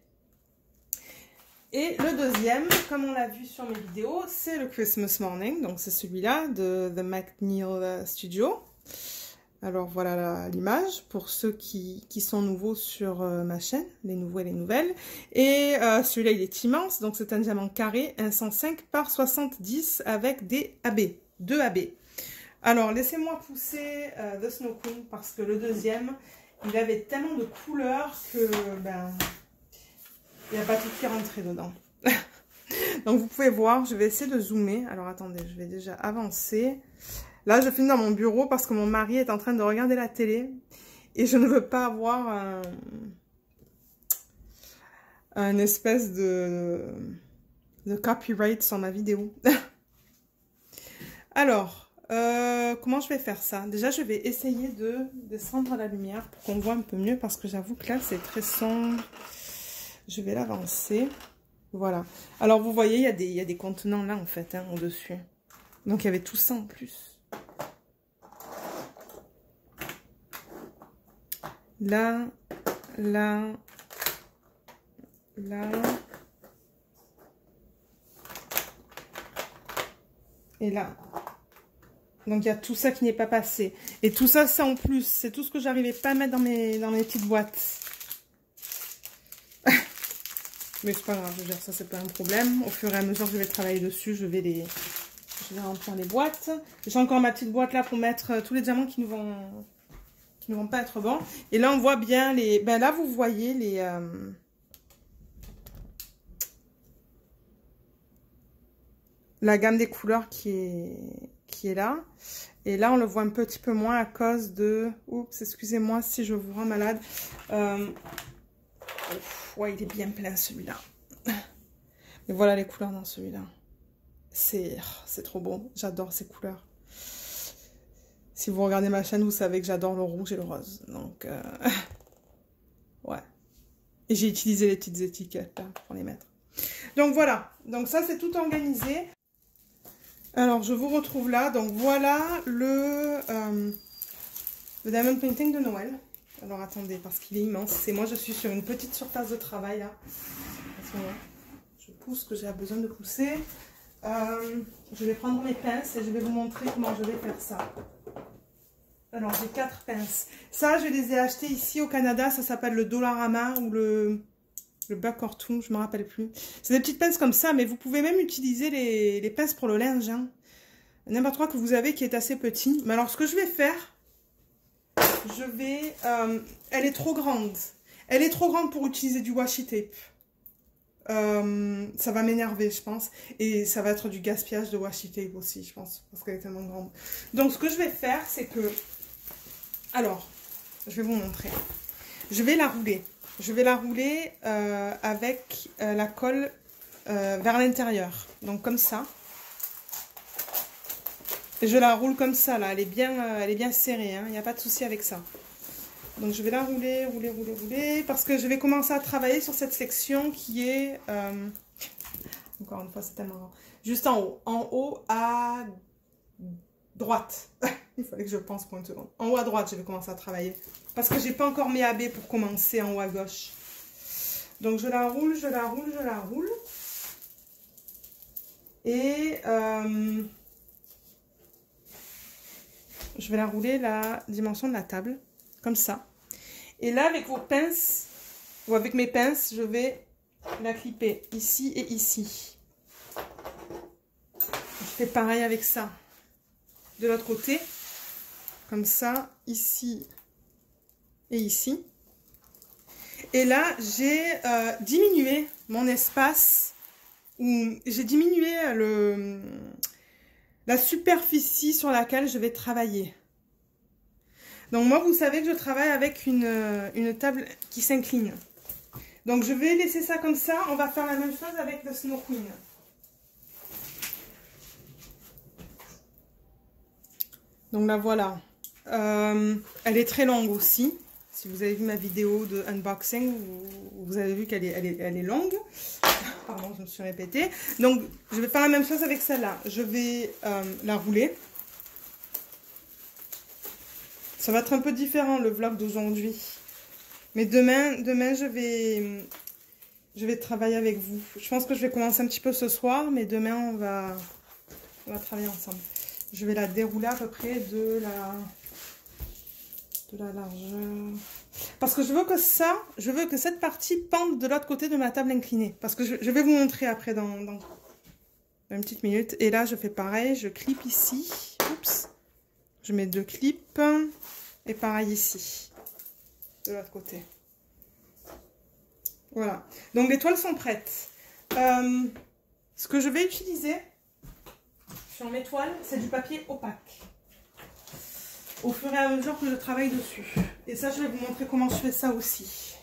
Et le deuxième, comme on l'a vu sur mes vidéos, c'est le Christmas Morning. Donc c'est celui-là de The McNeil Studio. Alors voilà l'image pour ceux qui sont nouveaux sur ma chaîne, les nouveaux et les nouvelles. Et celui-là, il est immense. Donc c'est un diamant carré, un 105 par 70 avec des AB, 2 AB. Alors laissez-moi pousser The Snow Queen parce que le deuxième... Il avait tellement de couleurs que, ben, il n'y a pas tout qui est rentré dedans. Donc, vous pouvez voir, je vais essayer de zoomer. Alors, attendez, je vais déjà avancer. Là, je filme dans mon bureau parce que mon mari est en train de regarder la télé. Et je ne veux pas avoir un espèce de copyright sur ma vidéo. Alors... comment je vais faire ça? Déjà, je vais essayer de descendre la lumière pour qu'on voit un peu mieux parce que j'avoue que là, c'est très sombre. Je vais l'avancer. Voilà. Alors, vous voyez, il y a des contenants là, en fait, hein, au-dessus. Donc, il y avait tout ça en plus. Là, là, là. Et là. Donc, il y a tout ça qui n'est pas passé. Et tout ça, c'est en plus. C'est tout ce que j'arrivais pas à mettre dans mes petites boîtes. Mais c'est pas grave, je veux dire, ça, c'est pas un problème. Au fur et à mesure que je vais travailler dessus, je vais remplir les boîtes. J'ai encore ma petite boîte là pour mettre tous les diamants qui ne vont pas être bons. Et là, on voit bien les... Ben là, vous voyez les... la gamme des couleurs qui qui est là. Et là, on le voit un petit peu moins à cause de... Oups, excusez-moi si je vous rends malade. Ouais, il est bien plein celui-là. Mais voilà les couleurs dans celui-là. C'est trop beau. J'adore ces couleurs. Si vous regardez ma chaîne, vous savez que j'adore le rouge et le rose. Donc, ouais. Et j'ai utilisé les petites étiquettes là, pour les mettre. Donc voilà. Donc ça, c'est tout organisé. Alors, je vous retrouve là. Donc voilà le diamond painting de Noël. Alors attendez, parce qu'il est immense. C'est moi, je suis sur une petite surface de travail là. Je pousse, que j'ai besoin de pousser. Je vais prendre mes pinces et je vais vous montrer comment je vais faire ça. Alors j'ai 4 pinces. Ça, je les ai achetées ici au Canada. Ça s'appelle le Dollarama ou le Buck or Two, je ne me rappelle plus. C'est des petites pinces comme ça, mais vous pouvez même utiliser les pinces pour le linge. Hein. N'importe quoi que vous avez qui est assez petit. Mais alors ce que je vais faire, je vais... elle est trop grande. Elle est trop grande pour utiliser du washi tape. Ça va m'énerver, je pense. Et ça va être du gaspillage de washi tape aussi, je pense. Parce qu'elle est tellement grande. Donc ce que je vais faire, c'est que... Alors, je vais vous montrer. Je vais la rouler. Je vais la rouler avec la colle vers l'intérieur. Donc comme ça. Et je la roule comme ça, là. Elle est bien serrée. Hein. Il n'y a pas de souci avec ça. Donc je vais la rouler, rouler. Parce que je vais commencer à travailler sur cette section qui est... encore une fois, c'est tellement grand. Juste en haut. En haut à droite. Il fallait que je pense pour une seconde. En haut à droite, je vais commencer à travailler. Parce que j'ai pas encore mes AB pour commencer en haut à gauche. Donc je la roule, je la roule, je la roule. Et je vais la rouler la dimension de la table. Comme ça. Et là, avec vos pinces, ou avec mes pinces, je vais la clipper ici et ici. Je fais pareil avec ça. De l'autre côté. Comme ça, ici et ici. Et là, j'ai diminué mon espace. J'ai diminué la superficie sur laquelle je vais travailler. Donc moi, vous savez que je travaille avec une table qui s'incline. Donc je vais laisser ça comme ça. On va faire la même chose avec le Snow Queen. Donc là, voilà. Elle est très longue aussi. Si vous avez vu ma vidéo de unboxing, vous avez vu qu'elle est longue. Pardon, je me suis répétée. Donc, je vais faire la même chose avec celle-là. Je vais la rouler. Ça va être un peu différent le vlog d'aujourd'hui. Mais demain je vais travailler avec vous. Je pense que je vais commencer un petit peu ce soir, mais demain on va travailler ensemble. Je vais la dérouler à peu près de la largeur. Parce que je veux que cette partie pende de l'autre côté de ma table inclinée. Parce que je vais vous montrer après dans une petite minute. Et là, je fais pareil. Je clip ici. Oups. Je mets 2 clips. Et pareil ici. De l'autre côté. Voilà. Donc, les toiles sont prêtes. Ce que je vais utiliser sur mes toiles, c'est du papier opaque. Au fur et à mesure que je travaille dessus. Et ça, je vais vous montrer comment je fais ça aussi.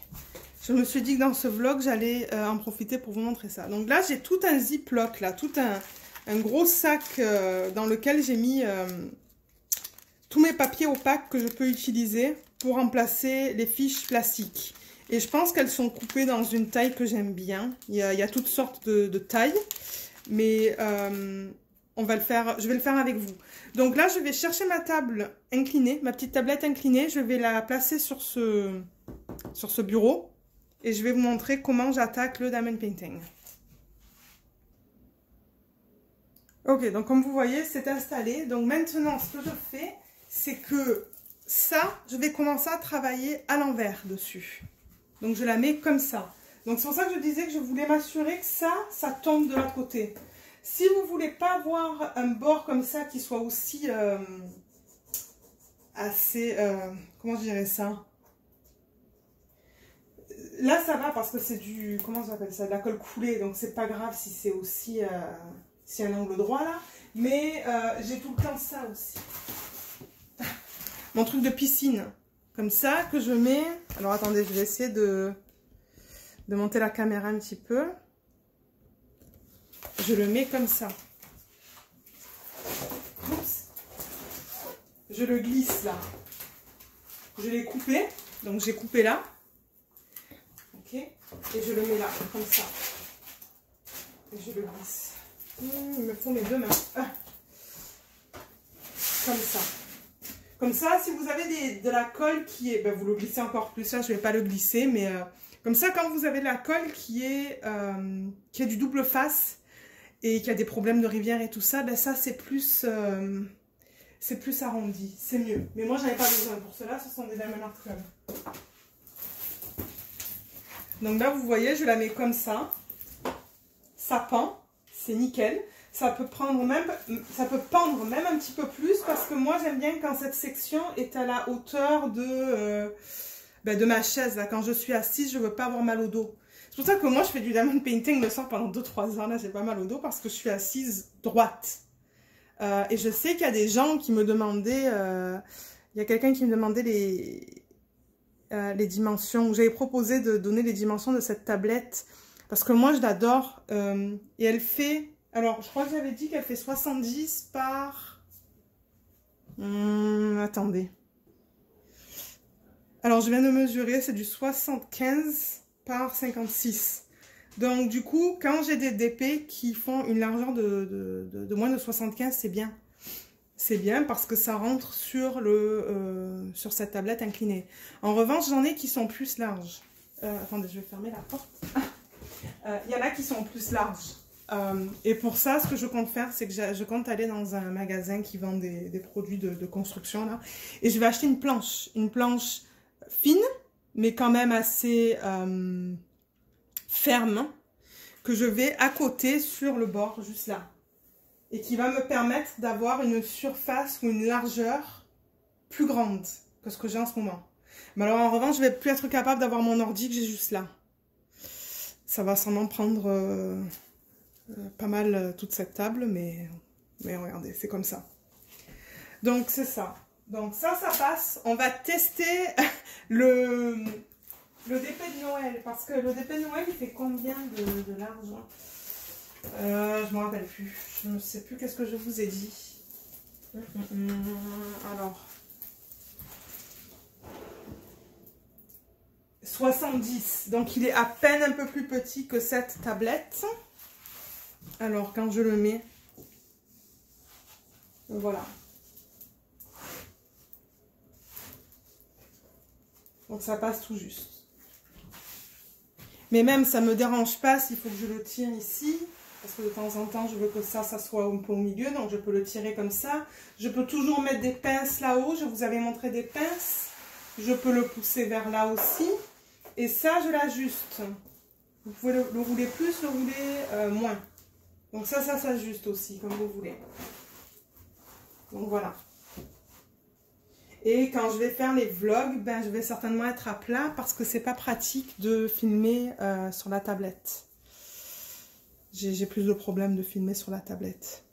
Je me suis dit que dans ce vlog, j'allais en profiter pour vous montrer ça. Donc là, j'ai tout un ziploc, là, tout un gros sac dans lequel j'ai mis tous mes papiers opaques que je peux utiliser pour remplacer les fiches plastiques. Et je pense qu'elles sont coupées dans une taille que j'aime bien. Il y a toutes sortes de tailles, mais je vais le faire avec vous. Donc là, je vais chercher ma table inclinée, ma petite tablette inclinée. Je vais la placer sur ce bureau et je vais vous montrer comment j'attaque le diamond painting. Ok, donc comme vous voyez, c'est installé. Donc maintenant, ce que je fais, c'est que ça, je vais commencer à travailler à l'envers dessus. Donc je la mets comme ça. Donc c'est pour ça que je disais que je voulais m'assurer que ça tombe de l'autre côté. Si vous ne voulez pas avoir un bord comme ça qui soit aussi assez... comment je dirais ça? Là, ça va parce que c'est du... Comment on appelle ça? De la colle coulée. Donc, c'est pas grave si c'est aussi... si un angle droit là. Mais j'ai tout le temps ça aussi. Mon truc de piscine. Comme ça que je mets... Alors attendez, je vais essayer de monter la caméra un petit peu. Je le mets comme ça. Oups. Je le glisse là. Je l'ai coupé. Donc j'ai coupé là. Ok. Et je le mets là, comme ça. Et je le glisse. Il me faut mes deux mains. Ah. Comme ça. Comme ça, si vous avez de la colle qui est... Ben, vous le glissez encore plus. Là, je ne vais pas le glisser. Mais comme ça, quand vous avez de la colle qui est du double face et qui a des problèmes de rivière et tout ça, ben ça, c'est plus arrondi. C'est mieux. Mais moi, je n'avais pas besoin pour cela. Ce sont des Diamond Art Club. Donc là, vous voyez, je la mets comme ça. Ça pend. C'est nickel. Ça peut pendre même un petit peu plus parce que moi j'aime bien quand cette section est à la hauteur de ma chaise. Là. Quand je suis assise, je veux pas avoir mal au dos. C'est pour ça que moi je fais du diamond painting le soir pendant 2-3 ans. Là, j'ai pas mal au dos parce que je suis assise droite. Et je sais qu'il y a des gens qui me demandaient, il y a quelqu'un qui me demandait les dimensions. J'avais proposé de donner les dimensions de cette tablette parce que moi je l'adore et elle fait... Alors, je crois que j'avais dit qu'elle fait 70 par... attendez. Alors, je viens de mesurer, c'est du 75 par 56. Donc, du coup, quand j'ai des DP qui font une largeur de moins de 75, c'est bien. C'est bien parce que ça rentre sur cette tablette inclinée. En revanche, j'en ai qui sont plus larges. Attendez, je vais fermer la porte. Il y en a qui sont plus larges. Et pour ça, ce que je compte faire, c'est que je compte aller dans un magasin qui vend des produits de construction, là. Et je vais acheter une planche fine, mais quand même assez ferme, que je vais accoter sur le bord, juste là. Et qui va me permettre d'avoir une surface ou une largeur plus grande que ce que j'ai en ce moment. Mais alors, en revanche, je vais plus être capable d'avoir mon ordi que j'ai juste là. Ça va sûrement prendre... pas mal toute cette table, mais regardez, c'est comme ça. Donc, c'est ça. Donc, ça passe. On va tester le DP de Noël. Parce que le DP de Noël, il fait combien de large? Je ne me rappelle plus. Je ne sais plus qu'est-ce que je vous ai dit. Alors. 70. Donc, il est à peine un peu plus petit que cette tablette. Alors, quand je le mets, voilà. Donc, ça passe tout juste. Mais même, ça ne me dérange pas s'il faut que je le tire ici. Parce que de temps en temps, je veux que ça soit un peu au milieu. Donc, je peux le tirer comme ça. Je peux toujours mettre des pinces là-haut. Je vous avais montré des pinces. Je peux le pousser vers là aussi. Et ça, je l'ajuste. Vous pouvez le rouler plus, le rouler moins. Donc ça s'ajuste aussi, comme vous voulez. Donc voilà. Et quand je vais faire les vlogs, ben, je vais certainement être à plat parce que c'est pas pratique de filmer sur la tablette. J'ai plus de problèmes de filmer sur la tablette.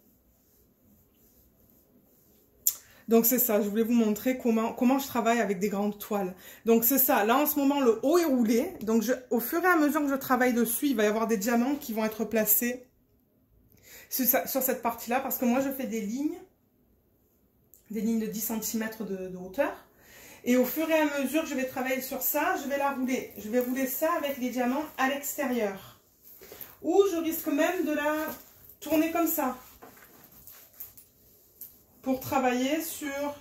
Donc c'est ça, je voulais vous montrer comment je travaille avec des grandes toiles. Donc c'est ça, là en ce moment le haut est roulé. Donc au fur et à mesure que je travaille dessus, il va y avoir des diamants qui vont être placés sur cette partie-là, parce que moi je fais des lignes de 10 cm de hauteur. Et au fur et à mesure que je vais travailler sur ça, je vais la rouler. Je vais rouler ça avec les diamants à l'extérieur. Ou je risque même de la tourner comme ça. Pour travailler sur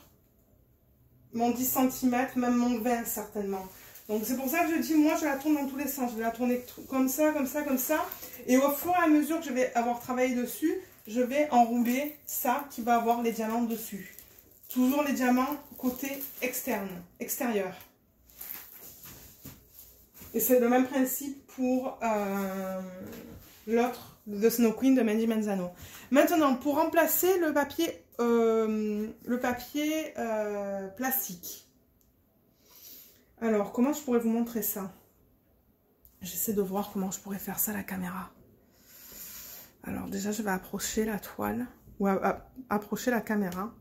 mon 10 cm, même mon 20 certainement. Donc c'est pour ça que je dis, moi je la tourne dans tous les sens. Je vais la tourner comme ça, comme ça, comme ça. Et au fur et à mesure que je vais avoir travaillé dessus, je vais enrouler ça qui va avoir les diamants dessus. Toujours les diamants côté extérieur. Et c'est le même principe pour l'autre, The Snow Queen de Mandy Manzano. Maintenant, pour remplacer le papier plastique. Alors, comment je pourrais vous montrer ça? J'essaie de voir comment je pourrais faire ça à la caméra. Alors déjà, je vais approcher la toile. ou approcher la caméra.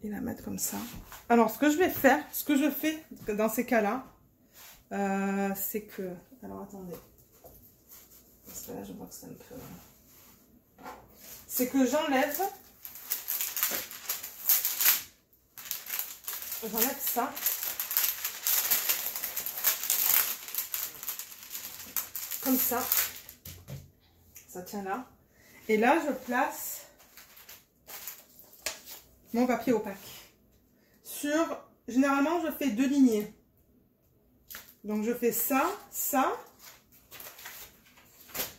Et la mettre comme ça. Alors, ce que je vais faire, ce que je fais dans ces cas-là, c'est que... Alors, attendez. Parce que là, je vois que c'est un peu... C'est que j'enlève ça. Comme ça. Ça tient là. Et là, je place mon papier opaque. Généralement, je fais 2 lignées. Donc, je fais ça, ça.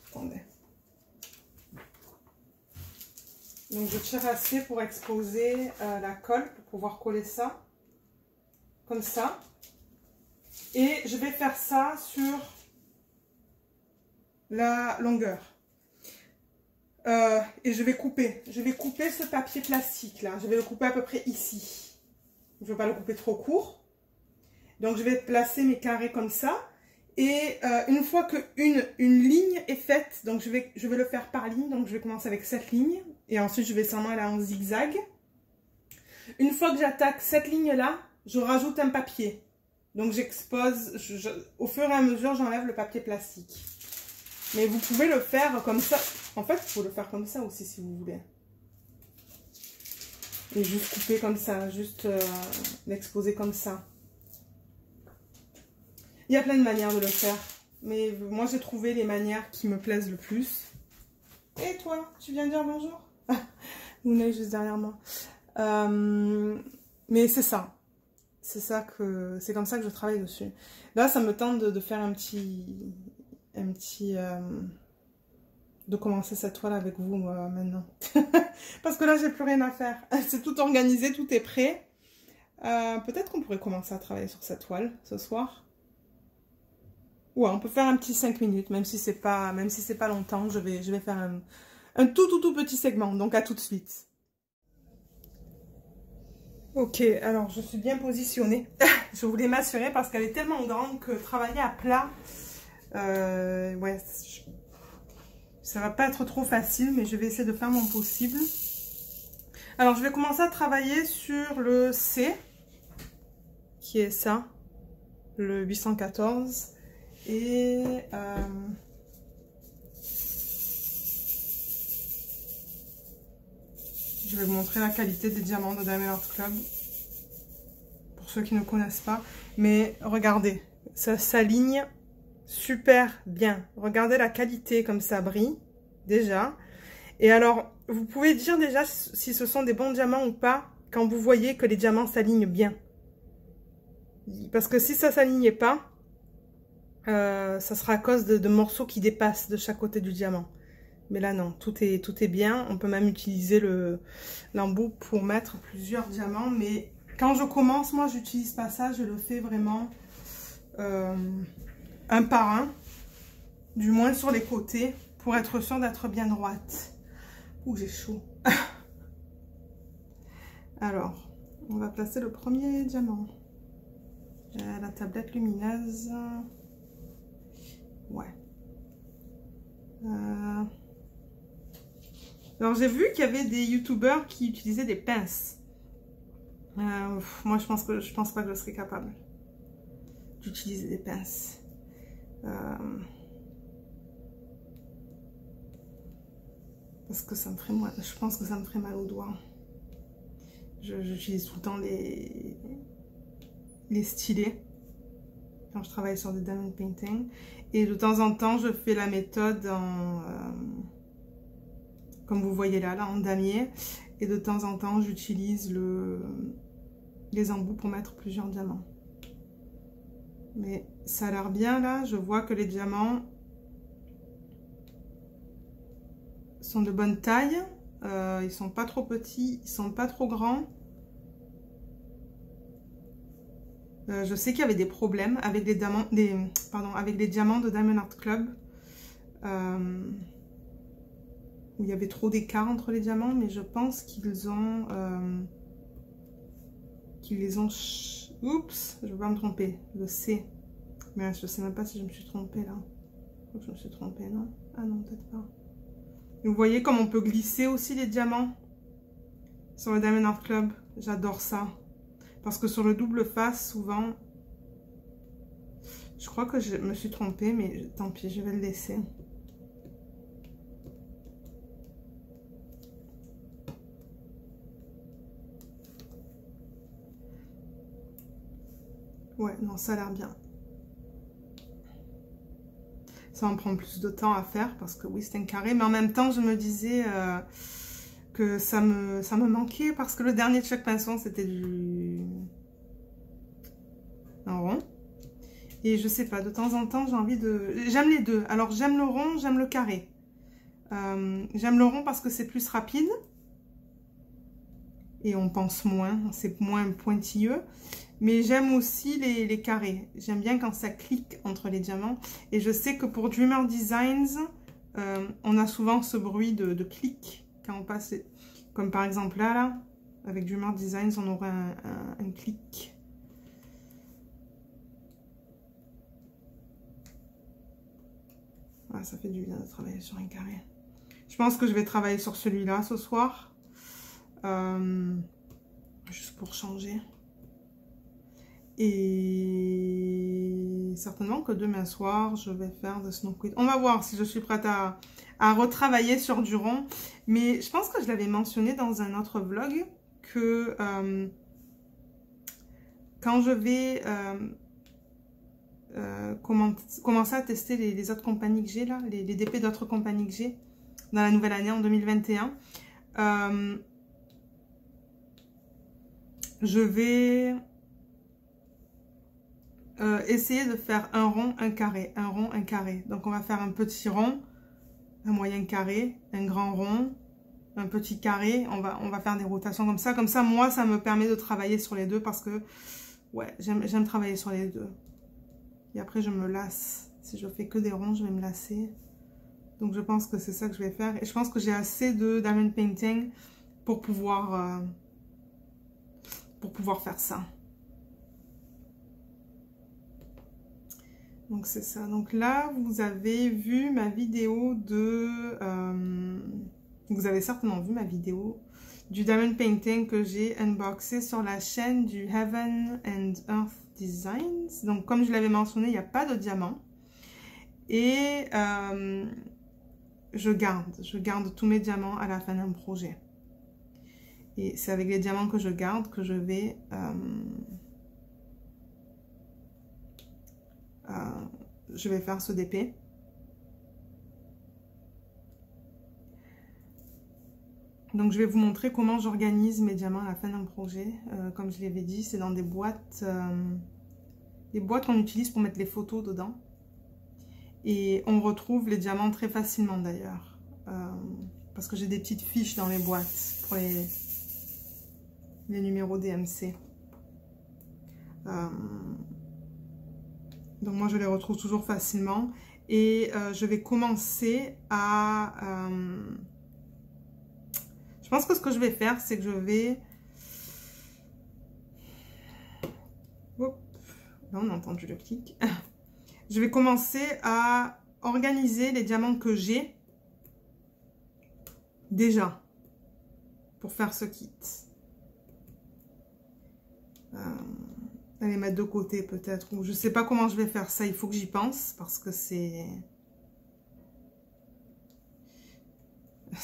Attendez. Donc, je tire assez pour exposer la colle, pour pouvoir coller ça. Comme ça. Et je vais faire ça sur la longueur. Et je vais couper. Je vais couper ce papier plastique là. Je vais le couper à peu près ici. Je ne veux pas le couper trop court. Donc, je vais placer mes carrés comme ça. Et une fois qu'une ligne est faite, donc je vais le faire par ligne. Donc, je vais commencer avec cette ligne. Et ensuite, je vais seulement aller en zigzag. Une fois que j'attaque cette ligne-là, je rajoute un papier. Donc, j'expose. Au fur et à mesure, j'enlève le papier plastique. Mais vous pouvez le faire comme ça. En fait, il faut le faire comme ça aussi, si vous voulez. Et juste couper comme ça. Juste l'exposer comme ça. Il y a plein de manières de le faire. Mais moi, j'ai trouvé les manières qui me plaisent le plus. Et toi, tu viens dire bonjour? Vous est juste derrière moi. Mais c'est ça. C'est comme ça que je travaille dessus. Là, ça me tente de faire de commencer cette toile avec vous maintenant. Parce que là, j'ai plus rien à faire. C'est tout organisé, tout est prêt. Peut-être qu'on pourrait commencer à travailler sur cette toile ce soir. Ouais, on peut faire un petit 5 minutes, même si c'est pas longtemps. Je vais faire un tout petit segment. Donc à tout de suite. Ok, alors je suis bien positionnée. Je voulais m'assurer parce qu'elle est tellement grande que travailler à plat, ouais, ça va pas être trop facile, mais je vais essayer de faire mon possible. Alors je vais commencer à travailler sur le C, qui est ça, le 814. Et je vais vous montrer la qualité des diamants de Diamond Art Club. Pour ceux qui ne connaissent pas. Mais regardez, ça s'aligne super bien. Regardez la qualité comme ça brille déjà. Et alors, vous pouvez dire déjà si ce sont des bons diamants ou pas quand vous voyez que les diamants s'alignent bien. Parce que si ça ne s'alignait pas, ça sera à cause de morceaux qui dépassent de chaque côté du diamant. Mais là non, tout est bien. On peut même utiliser l'embout pour mettre plusieurs diamants. Mais quand je commence, moi j'utilise pas ça. Je le fais vraiment un par un. Du moins sur les côtés. Pour être sûr d'être bien droite. Ouh, j'ai chaud. Alors, on va placer le premier diamant. La tablette lumineuse. Ouais. Alors j'ai vu qu'il y avait des youtubeurs qui utilisaient des pinces. Moi je pense pas que je serais capable d'utiliser des pinces. Parce que ça me ferait mal. Je pense que ça me ferait mal aux doigts. J'utilise tout le temps les stylets quand je travaille sur des diamond painting. Et de temps en temps, je fais la méthode comme vous voyez là en damier. Et de temps en temps, j'utilise les embouts pour mettre plusieurs diamants. Mais ça a l'air bien là. Je vois que les diamants sont de bonne taille. Ils sont pas trop petits, ils sont pas trop grands. Je sais qu'il y avait des problèmes avec les diamants, avec les diamants de Diamond Art Club. Où il y avait trop d'écart entre les diamants, mais je pense qu'ils les ont... Oups, je ne vais pas me tromper. Le C. Mais je ne sais même pas si je me suis trompée là. Je me suis trompée, non? Ah non, peut-être pas. Vous voyez comme on peut glisser aussi les diamants sur le Diamond Art Club. J'adore ça. Parce que sur le double face, souvent... Je crois que je me suis trompée, mais tant pis, je vais le laisser. Ouais, non, ça a l'air bien. Ça va me prendre plus de temps à faire parce que oui, c'est un carré. Mais en même temps, je me disais que ça me manquait parce que le dernier de chaque pinceau, c'était un rond. Et je sais pas, de temps en temps, j'ai envie de... J'aime les deux. Alors, j'aime le rond, j'aime le carré. J'aime le rond parce que c'est plus rapide. Et on pense moins, c'est moins pointilleux. Mais j'aime aussi les carrés. J'aime bien quand ça clique entre les diamants. Et je sais que pour Dreamer Designs, on a souvent ce bruit de clic quand on passe... Comme par exemple là, avec Dreamer Designs, on aurait un clic. Ah, ça fait du bien de travailler sur un carré. Je pense que je vais travailler sur celui-là ce soir. Juste pour changer. Et certainement que demain soir, je vais faire de Snow Queen. On va voir si je suis prête à retravailler sur du rond. Mais je pense que je l'avais mentionné dans un autre vlog que quand je vais commencer à tester les autres compagnies que j'ai là, les DP d'autres compagnies que j'ai dans la nouvelle année en 2021, je vais essayer de faire un rond, un carré, un rond, un carré. Donc on va faire un petit rond, un moyen carré, un grand rond, un petit carré. On va faire des rotations comme ça. Comme ça, moi, ça me permet de travailler sur les deux parce que, ouais, j'aime travailler sur les deux. Et après, je me lasse. Si je fais que des ronds, je vais me lasser. Donc, je pense que c'est ça que je vais faire. Et je pense que j'ai assez de diamond painting pour pouvoir faire ça. Donc, c'est ça. Donc là, vous avez vu ma vidéo de... vous avez certainement vu ma vidéo du diamond painting que j'ai unboxé sur la chaîne du Heaven and Earth Designs. Donc, comme je l'avais mentionné, il n'y a pas de diamant. Et je garde tous mes diamants à la fin d'un projet. Et c'est avec les diamants que je garde que je vais faire ce DP. Donc je vais vous montrer comment j'organise mes diamants à la fin d'un projet. Comme je l'avais dit, c'est dans des boîtes qu'on utilise pour mettre les photos dedans. Et on retrouve les diamants très facilement d'ailleurs. Parce que j'ai des petites fiches dans les boîtes pour les numéros DMC. Donc moi je les retrouve toujours facilement. Et je vais commencer à... je pense que ce que je vais faire, c'est que je vais... Hop, là on a entendu le clic. Je vais commencer à organiser les diamants que j'ai déjà pour faire ce kit. Les mettre de côté peut-être, ou je sais pas comment je vais faire ça, il faut que j'y pense parce que c'est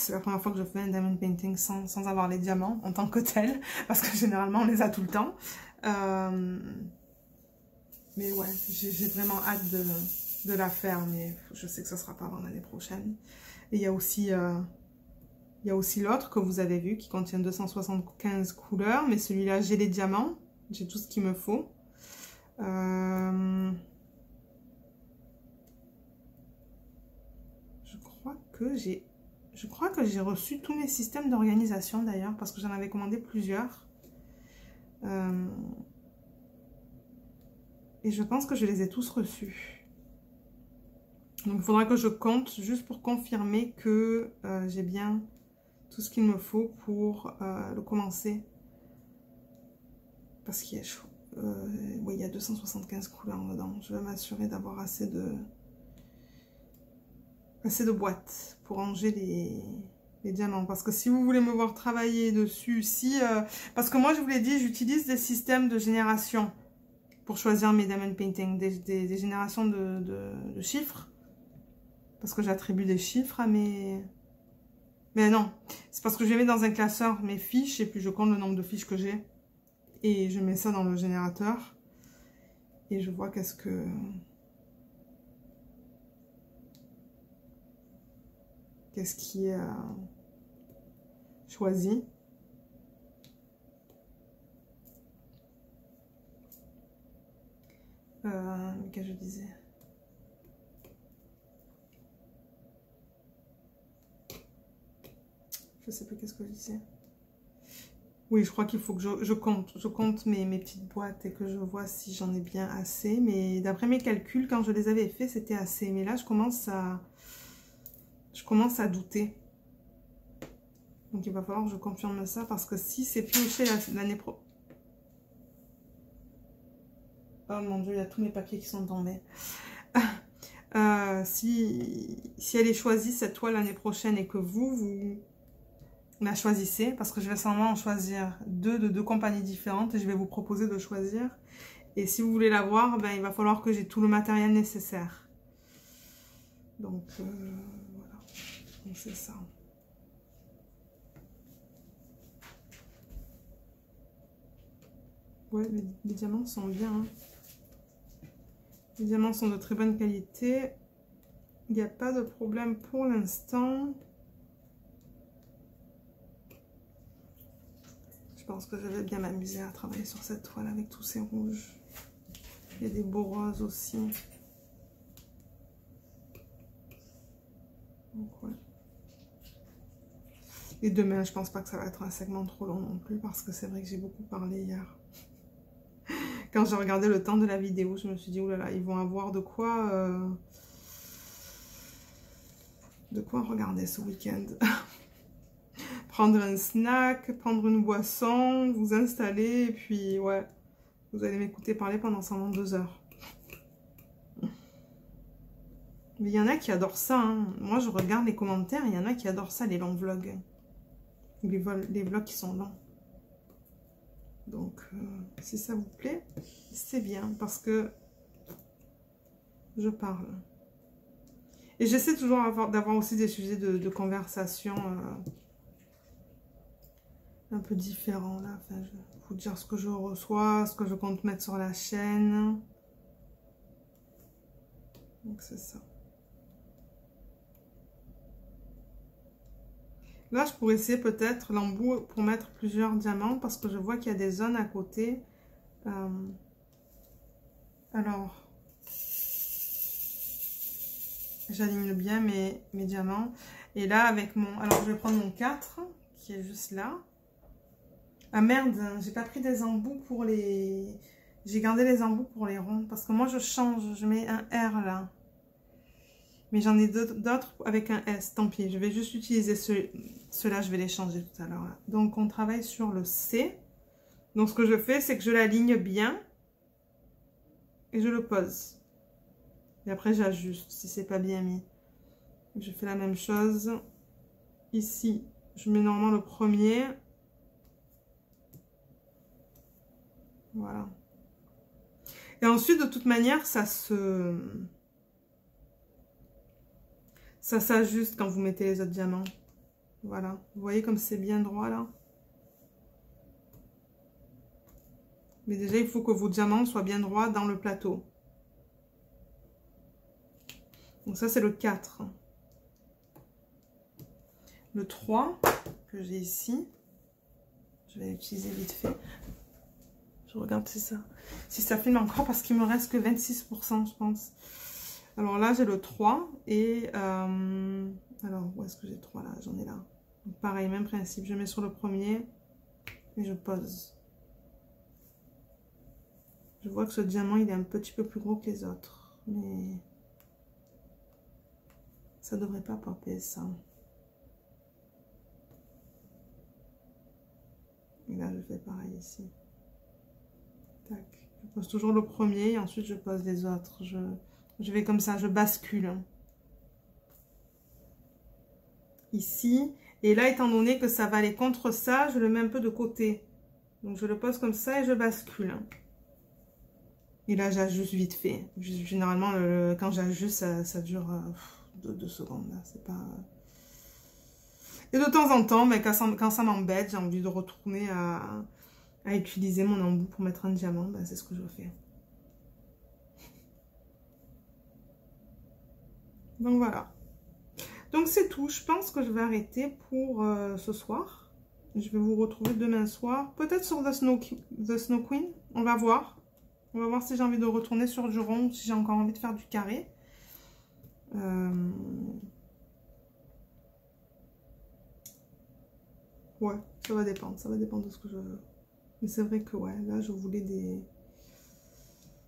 la première fois que je fais un diamond painting sans avoir les diamants en tant que tel, parce que généralement on les a tout le temps. Mais ouais, j'ai vraiment hâte de la faire, mais je sais que ce sera pas avant l'année prochaine. Et il y a aussi l'autre que vous avez vu qui contient 275 couleurs, mais celui-là j'ai les diamants, j'ai tout ce qu'il me faut. Je crois que j'ai reçu tous mes systèmes d'organisation d'ailleurs, parce que j'en avais commandé plusieurs. Et je pense que je les ai tous reçus. Donc il faudra que je compte juste pour confirmer que j'ai bien tout ce qu'il me faut pour le commencer. Parce qu'il y a chaud. Oui, il y a 275 couleurs dedans. Je vais m'assurer d'avoir assez assez de boîtes pour ranger les diamants. Parce que si vous voulez me voir travailler dessus, parce que moi, je vous l'ai dit, j'utilise des systèmes de génération pour choisir mes diamond painting, des générations de chiffres. Parce que j'attribue des chiffres à mes... Mais non, c'est parce que je mets dans un classeur mes fiches et puis je compte le nombre de fiches que j'ai. Et je mets ça dans le générateur. Et je vois qu'est-ce qui est choisi. Qu'est-ce que je disais? Je sais plus qu'est-ce que je disais. Oui, je crois qu'il faut que je compte mes petites boîtes et que je vois si j'en ai bien assez. Mais d'après mes calculs, quand je les avais faits, c'était assez. Mais là, je commence à douter. Donc, il va falloir que je confirme ça parce que si c'est pioché l'année prochaine... Oh mon Dieu, il y a tous mes papiers qui sont tombés. Si elle est choisie, cette toile, l'année prochaine et que vous la choisissez, parce que je vais seulement en choisir deux de deux compagnies différentes et je vais vous proposer de choisir. Et si vous voulez la voir, ben, il va falloir que j'ai tout le matériel nécessaire. Donc, voilà. Donc, c'est ça. Ouais, les diamants sont bien. Hein. Les diamants sont de très bonne qualité. Il n'y a pas de problème pour l'instant. Je pense que je vais bien m'amuser à travailler sur cette toile avec tous ces rouges. Il y a des beaux roses aussi. Donc, ouais. Et demain, je pense pas que ça va être un segment trop long non plus parce que c'est vrai que j'ai beaucoup parlé hier. Quand j'ai regardé le temps de la vidéo, je me suis dit, oh là là, ils vont avoir de quoi regarder ce week-end. Prendre un snack, prendre une boisson, vous installer, et puis ouais, vous allez m'écouter parler pendant seulement 2 heures. Mais il y en a qui adorent ça, hein. Moi je regarde les commentaires, il y en a qui adorent ça, les longs vlogs. Les vlogs qui sont longs. Donc, si ça vous plaît, c'est bien, parce que je parle. Et j'essaie toujours d'avoir aussi des sujets de conversation un peu différent là, enfin, je vais vous dire ce que je reçois, ce que je compte mettre sur la chaîne. Donc c'est ça. Là je pourrais essayer peut-être l'embout pour mettre plusieurs diamants parce que je vois qu'il y a des zones à côté. Alors j'aligne bien mes diamants. Et là avec mon... Alors je vais prendre mon 4 qui est juste là. Ah merde, j'ai pas pris des embouts pour les... J'ai gardé les embouts pour les ronds. Parce que moi je change, je mets un R là. Mais j'en ai d'autres avec un S. Tant pis, je vais juste utiliser ceux-là, je vais les changer tout à l'heure. Donc on travaille sur le C. Donc ce que je fais, c'est que je l'aligne bien. Et je le pose. Et après j'ajuste si c'est pas bien mis. Je fais la même chose. Ici, je mets normalement le premier. Voilà. Et ensuite, de toute manière, ça s'ajuste quand vous mettez les autres diamants. Voilà. Vous voyez comme c'est bien droit là. Mais déjà, il faut que vos diamants soient bien droits dans le plateau. Donc ça, c'est le 4. Le 3 que j'ai ici. Je vais l'utiliser vite fait. Je regarde si ça filme encore parce qu'il me reste que 26%, je pense. Alors là, j'ai le 3 et... alors, où est-ce que j'ai le 3 là? J'en ai là. Donc, pareil, même principe. Je mets sur le premier et je pose. Je vois que ce diamant, il est un petit peu plus gros que les autres. Mais ça devrait pas popper, ça. Et là, je fais pareil ici. Tac. Je pose toujours le premier et ensuite je pose les autres. Je vais comme ça, je bascule. ici. Et là, étant donné que ça va aller contre ça, je le mets un peu de côté. Donc, je le pose comme ça et je bascule. Et là, j'ajuste vite fait. Généralement, quand j'ajuste, ça dure 2 secondes. C'est pas... Et de temps en temps, mais quand ça m'embête, j'ai envie de retourner à utiliser mon embout pour mettre un diamant. Ben, c'est ce que je fais. Donc voilà. Donc c'est tout. Je pense que je vais arrêter pour ce soir. Je vais vous retrouver demain soir. Peut-être sur The Snow Queen. On va voir. On va voir si j'ai envie de retourner sur du rond ou si j'ai encore envie de faire du carré. Ouais, ça va dépendre. Ça va dépendre de ce que je veux. Mais c'est vrai que ouais, là je voulais des...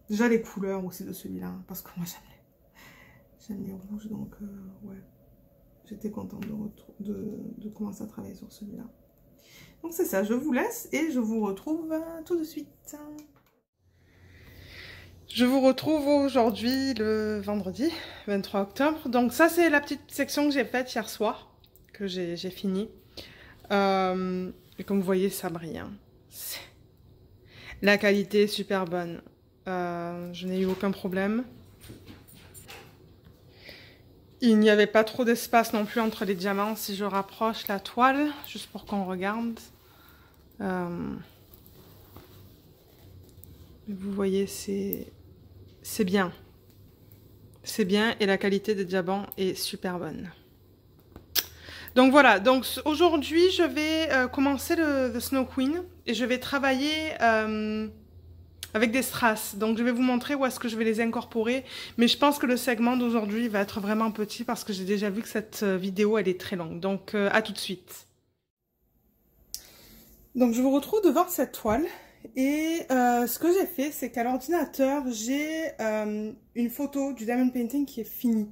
Déjà les couleurs aussi de celui-là. Parce que moi j'aime les rouges. Donc ouais. J'étais contente de commencer à travailler sur celui-là. Donc c'est ça, je vous laisse et je vous retrouve tout de suite. Je vous retrouve aujourd'hui le vendredi 23 octobre. Donc ça c'est la petite section que j'ai faite hier soir, que j'ai fini. Et comme vous voyez ça brille. Hein. La qualité est super bonne. Je n'ai eu aucun problème. Il n'y avait pas trop d'espace non plus entre les diamants. Si je rapproche la toile, juste pour qu'on regarde. Vous voyez, c'est bien. C'est bien et la qualité des diamants est super bonne. Donc voilà, donc aujourd'hui je vais commencer The Snow Queen et je vais travailler avec des strass. Donc je vais vous montrer où est-ce que je vais les incorporer. Mais je pense que le segment d'aujourd'hui va être vraiment petit parce que j'ai déjà vu que cette vidéo elle est très longue. Donc à tout de suite. Donc je vous retrouve devant cette toile. Et ce que j'ai fait, c'est qu'à l'ordinateur, j'ai une photo du diamond painting qui est finie.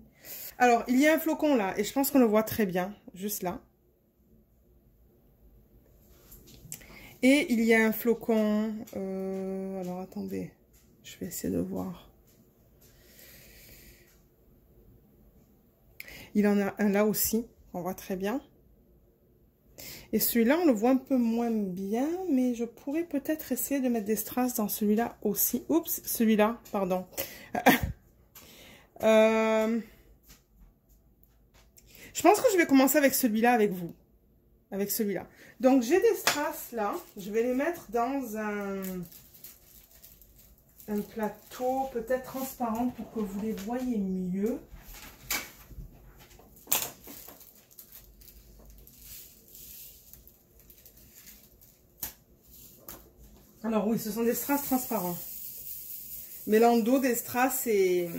Alors, il y a un flocon là, et je pense qu'on le voit très bien, juste là. Et il y a un flocon... alors, attendez, je vais essayer de voir. Il en a un là aussi, on voit très bien. Et celui-là, on le voit un peu moins bien, mais je pourrais peut-être essayer de mettre des strass dans celui-là aussi. Oups, celui-là, pardon. Je pense que je vais commencer avec celui-là, avec vous. Avec celui-là. Donc, j'ai des strass là. Je vais les mettre dans un plateau peut-être transparent pour que vous les voyez mieux. Alors oui, ce sont des strass transparents. Mais l'endos des strass est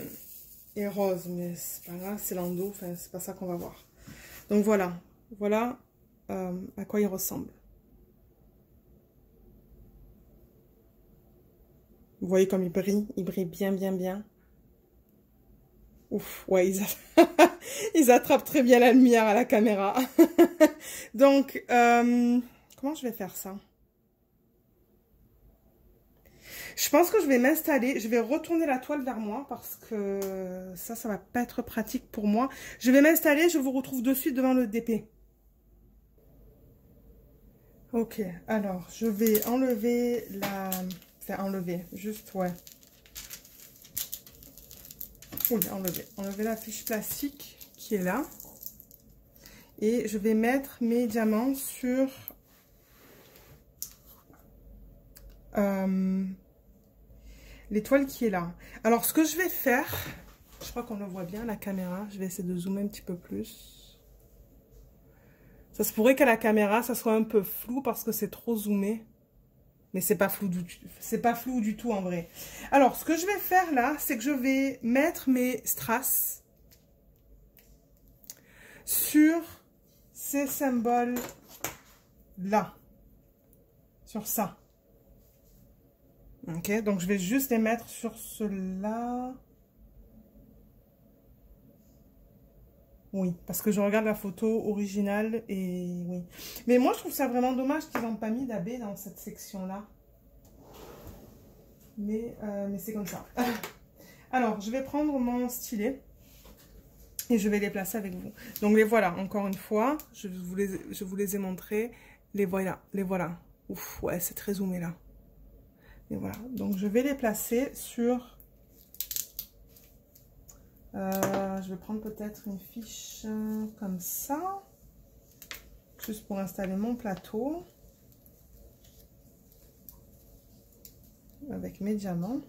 rose. Mais c'est pas grave, c'est l'endos. Enfin, c'est pas ça qu'on va voir. Donc voilà. Voilà à quoi il ressemble. Vous voyez comme il brille bien, bien, bien. Ouf, ouais, ils attrapent très bien la lumière à la caméra. Donc, comment je vais faire ça? Je pense que je vais m'installer, je vais retourner la toile vers moi parce que ça va pas être pratique pour moi. Je vais m'installer, je vous retrouve de suite devant le DP. Ok, alors je vais enlever la... Enfin, enlever, juste, ouais. Oui, enlever la fiche plastique qui est là. Et je vais mettre mes diamants sur... l'étoile qui est là. Alors, ce que je vais faire... Je crois qu'on le voit bien, la caméra. Je vais essayer de zoomer un petit peu plus. Ça se pourrait qu'à la caméra, ça soit un peu flou parce que c'est trop zoomé. Mais c'est pas flou du tout en vrai. Alors, ce que je vais faire là, c'est que je vais mettre mes strass sur ces symboles là. Sur ça. Ok, donc je vais juste les mettre sur cela. Oui, parce que je regarde la photo originale et oui. Mais moi, je trouve ça vraiment dommage qu'ils n'ont pas mis d'abbé dans cette section-là. Mais c'est comme ça. Alors, je vais prendre mon stylet. Et je vais les placer avec vous. Donc les voilà, encore une fois, je vous les ai montrés. Les voilà, les voilà. Ouf, ouais, c'est très zoomé là. Et voilà, donc je vais les placer sur... je vais prendre peut-être une fiche comme ça. Juste pour installer mon plateau. Avec mes diamants.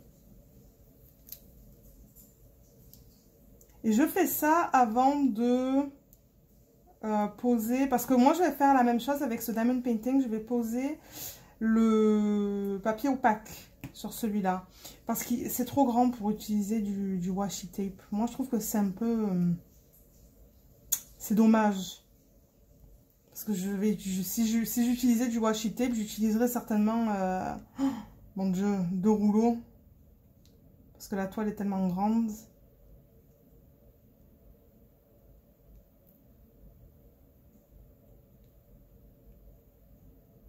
Et je fais ça avant de poser, parce que moi je vais faire la même chose avec ce diamond painting, je vais poser le papier opaque sur celui-là, parce que c'est trop grand pour utiliser du washi tape. Moi je trouve que c'est un peu, c'est dommage, parce que si j'utilisais du washi tape, j'utiliserais certainement, oh, mon Dieu, 2 rouleaux, parce que la toile est tellement grande.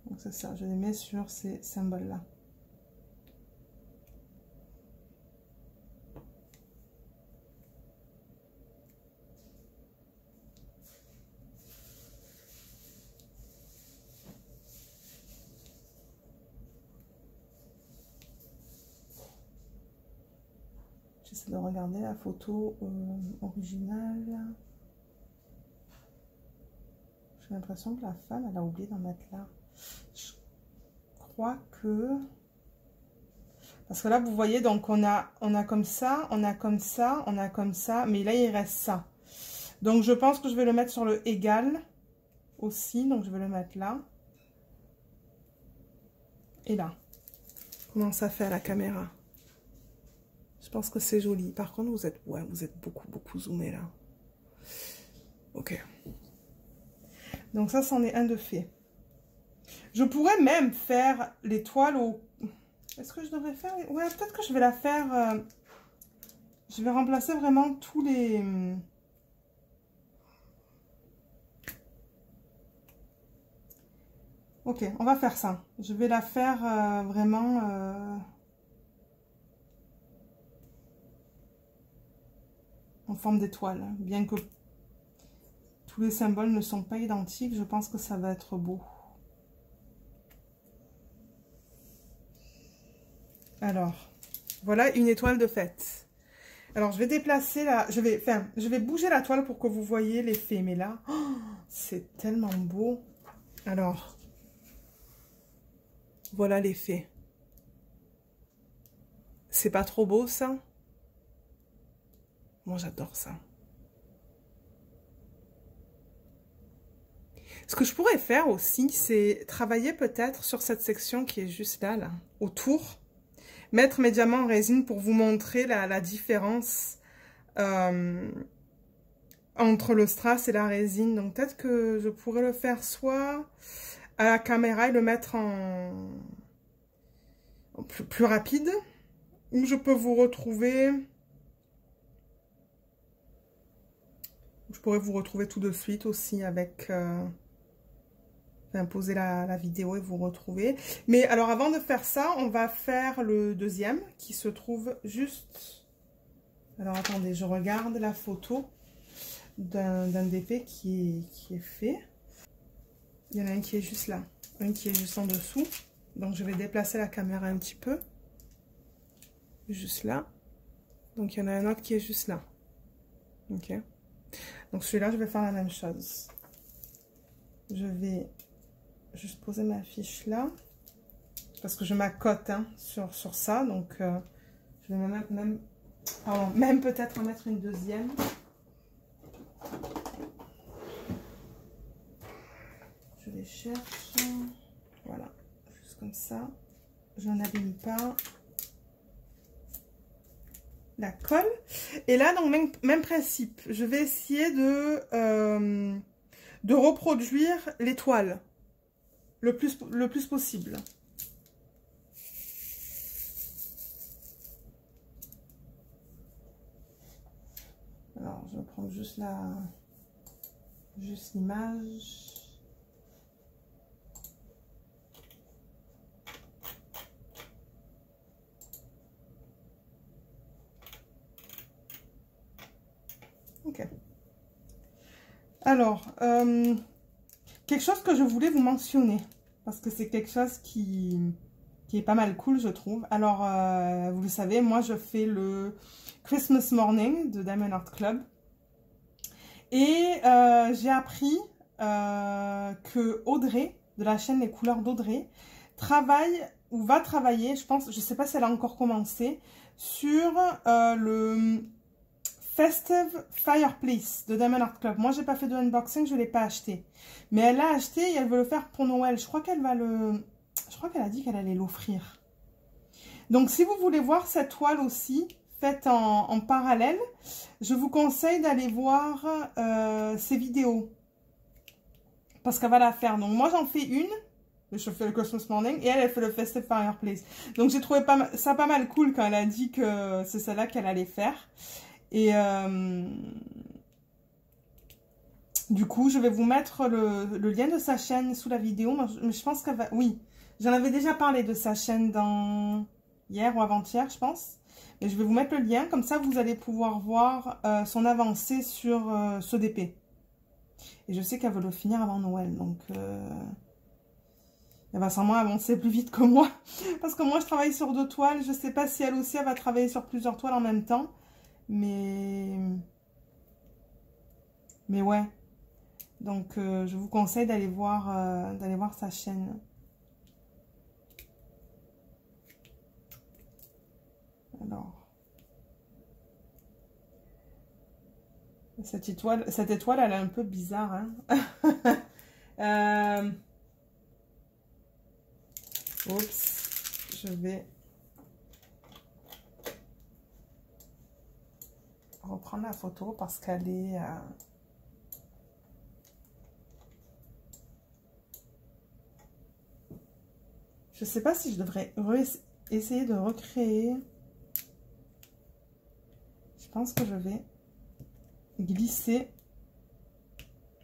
Donc c'est ça, je les mets sur ces symboles-là. J'essaie de regarder la photo originale. J'ai l'impression que la femme, elle a oublié d'en mettre là. Je crois que... Parce que là, vous voyez, donc on a comme ça, on a comme ça, on a comme ça, mais là, il reste ça. Donc, je pense que je vais le mettre sur le égal aussi. Donc, je vais le mettre là. Et là. Comment ça fait à la caméra? Je pense que c'est joli. Par contre, vous êtes beaucoup zoomé là. Ok. Donc, ça, c'en est un de fait. Je pourrais même faire l'étoile au... Est-ce que je devrais faire... Ouais, peut-être que je vais la faire... Je vais remplacer vraiment tous les... Ok, on va faire ça. Je vais la faire vraiment... en forme d'étoile. Bien que tous les symboles ne sont pas identiques, je pense que ça va être beau. Alors, voilà une étoile de fête. Alors, je vais déplacer la... je vais bouger la toile pour que vous voyez l'effet. Mais là, oh, c'est tellement beau. Alors, voilà l'effet. C'est pas trop beau, ça? Moi, j'adore ça. Ce que je pourrais faire aussi, c'est travailler peut-être sur cette section qui est juste là, autour. Mettre mes diamants en résine pour vous montrer la différence entre le strass et la résine. Donc peut-être que je pourrais le faire soit à la caméra et le mettre en plus rapide. Ou je peux vous retrouver... Je pourrais vous retrouver tout de suite aussi avec... poser la vidéo et vous retrouver. Mais alors avant de faire ça, on va faire le deuxième qui se trouve juste... Alors attendez, je regarde la photo d'un d'épée qui est fait. Il y en a un qui est juste là, un qui est juste en dessous. Donc je vais déplacer la caméra un petit peu. Juste là. Donc il y en a un autre qui est juste là. Ok. Donc celui-là, je vais faire la même chose. Je vais juste poser ma fiche là. Parce que je m'accote hein, sur ça. Donc je vais même peut-être en mettre une deuxième. Je les cherche. Voilà. Juste comme ça. Je n'en abîme pas la colle. Et là, donc, même principe. Je vais essayer de reproduire l'étoile le plus possible. Alors, je vais prendre juste l'image. Ok. Alors, quelque chose que je voulais vous mentionner, parce que c'est quelque chose qui est pas mal cool, je trouve. Alors, vous le savez, moi, je fais le Christmas Morning de Diamond Art Club. Et j'ai appris que Audrey, de la chaîne Les Couleurs d'Audrey, travaille ou va travailler, je pense, je sais pas si elle a encore commencé, sur le Festive Fireplace de Diamond Art Club. Moi, j'ai pas fait de unboxing, je l'ai pas acheté. Mais elle l'a acheté et elle veut le faire pour Noël. Je crois qu'elle va le... Je crois qu'elle a dit qu'elle allait l'offrir. Donc, si vous voulez voir cette toile aussi, faite en parallèle, je vous conseille d'aller voir ses vidéos. Parce qu'elle va la faire. Donc, moi, j'en fais une. Je fais le Christmas Morning. Et elle fait le Festive Fireplace. Donc, j'ai trouvé ça pas mal cool quand elle a dit que c'est celle-là qu'elle allait faire. Et du coup, je vais vous mettre le lien de sa chaîne sous la vidéo. Mais je pense qu'elle va... Oui, j'en avais déjà parlé de sa chaîne hier ou avant-hier, je pense. Et je vais vous mettre le lien. Comme ça, vous allez pouvoir voir son avancée sur ce DP. Et je sais qu'elle veut le finir avant Noël. Donc, elle va sûrement avancer plus vite que moi. Parce que moi, je travaille sur 2 toiles. Je ne sais pas si elle aussi, elle va travailler sur plusieurs toiles en même temps. Mais ouais. Donc, je vous conseille d'aller voir sa chaîne. Alors. Cette étoile, elle est un peu bizarre. Hein. Oups. Je vais reprendre la photo parce qu'elle est... Je sais pas si je devrais essayer de recréer. Je pense que je vais glisser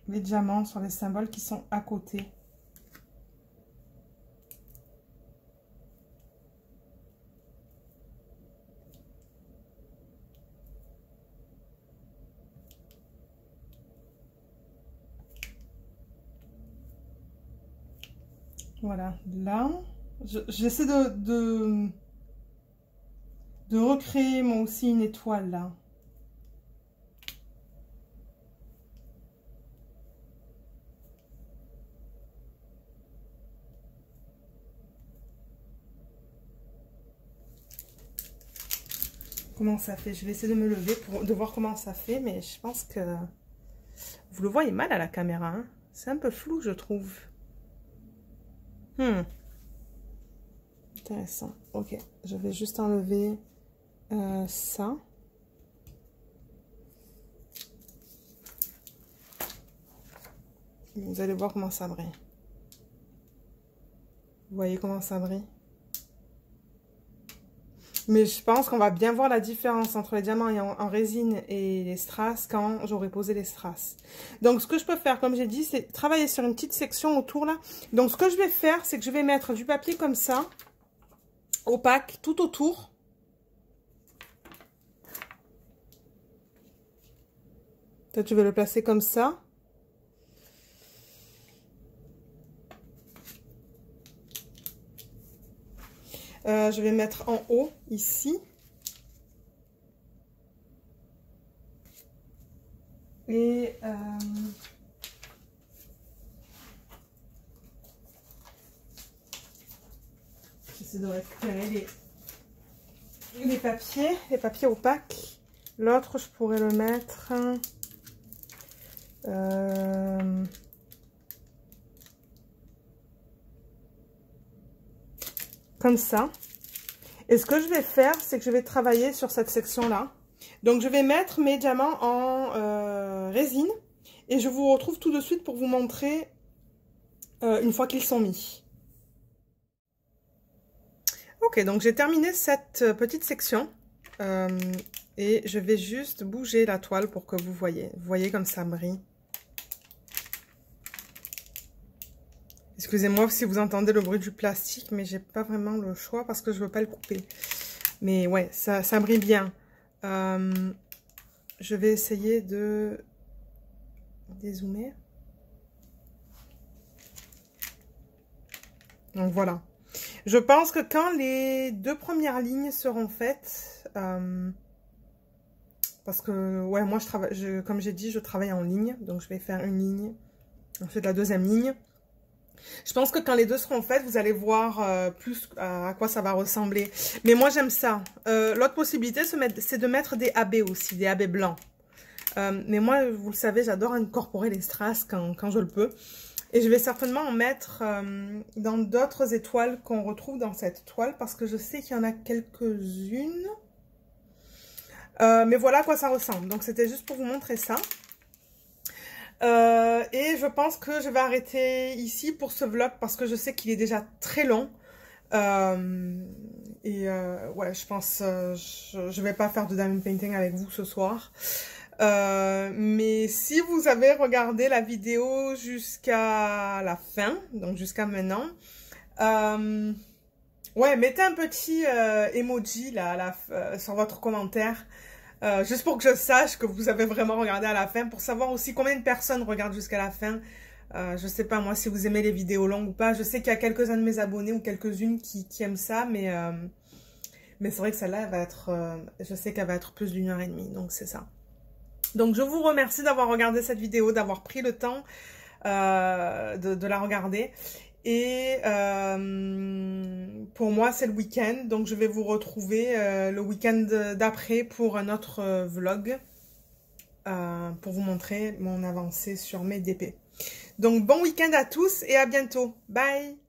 les diamants sur les symboles qui sont à côté. Voilà, là, j'essaie de recréer moi aussi une étoile là. Comment ça fait? Je vais essayer de me lever de voir comment ça fait, mais je pense que vous le voyez mal à la caméra, hein? C'est un peu flou, je trouve. Intéressant. Ok, je vais juste enlever ça. Vous allez voir comment ça brille. Vous voyez comment ça brille? Mais je pense qu'on va bien voir la différence entre les diamants en résine et les strass quand j'aurai posé les strass. Donc, ce que je peux faire, comme j'ai dit, c'est travailler sur une petite section autour là. Donc, ce que je vais faire, c'est que je vais mettre du papier comme ça, opaque, tout autour. Toi, tu veux le placer comme ça. Je vais mettre en haut, ici. Et j'essaie de récupérer les papiers opaques. L'autre, je pourrais le mettre comme ça. Et ce que je vais faire, c'est que je vais travailler sur cette section-là. Donc, je vais mettre mes diamants en résine. Et je vous retrouve tout de suite pour vous montrer une fois qu'ils sont mis. Ok, donc j'ai terminé cette petite section. Et je vais juste bouger la toile pour que vous voyez. Vous voyez comme ça brille. Excusez-moi si vous entendez le bruit du plastique, mais j'ai pas vraiment le choix parce que je veux pas le couper. Mais ouais, ça brille bien. Je vais essayer de dézoomer. Donc voilà. Je pense que quand les 2 premières lignes seront faites, parce que ouais, moi je travaille, comme j'ai dit, je travaille en ligne, donc je vais faire une ligne, ensuite la deuxième ligne. Je pense que quand les 2 seront faites, vous allez voir plus à quoi ça va ressembler. Mais moi j'aime ça. L'autre possibilité, c'est de mettre des AB aussi, des AB blancs. Mais moi, vous le savez, j'adore incorporer les strass quand je le peux. Et je vais certainement en mettre dans d'autres étoiles qu'on retrouve dans cette toile, parce que je sais qu'il y en a quelques-unes. Mais voilà à quoi ça ressemble. Donc c'était juste pour vous montrer ça. Et je pense que je vais arrêter ici pour ce vlog, parce que je sais qu'il est déjà très long. Ouais, je pense je vais pas faire de diamond painting avec vous ce soir. Mais si vous avez regardé la vidéo jusqu'à la fin, donc jusqu'à maintenant, ouais, mettez un petit emoji là, sur votre commentaire, juste pour que je sache que vous avez vraiment regardé à la fin, pour savoir aussi combien de personnes regardent jusqu'à la fin. Je sais pas moi si vous aimez les vidéos longues ou pas. Je sais qu'il y a quelques-uns de mes abonnés ou quelques-unes qui aiment ça, mais c'est vrai que celle-là, elle va être, je sais qu'elle va être plus d'1 heure et demie, donc c'est ça. Donc je vous remercie d'avoir regardé cette vidéo, d'avoir pris le temps de la regarder. Et pour moi c'est le week-end, donc je vais vous retrouver le week-end d'après pour un autre vlog, pour vous montrer mon avancée sur mes DP. Donc bon week-end à tous et à bientôt. Bye!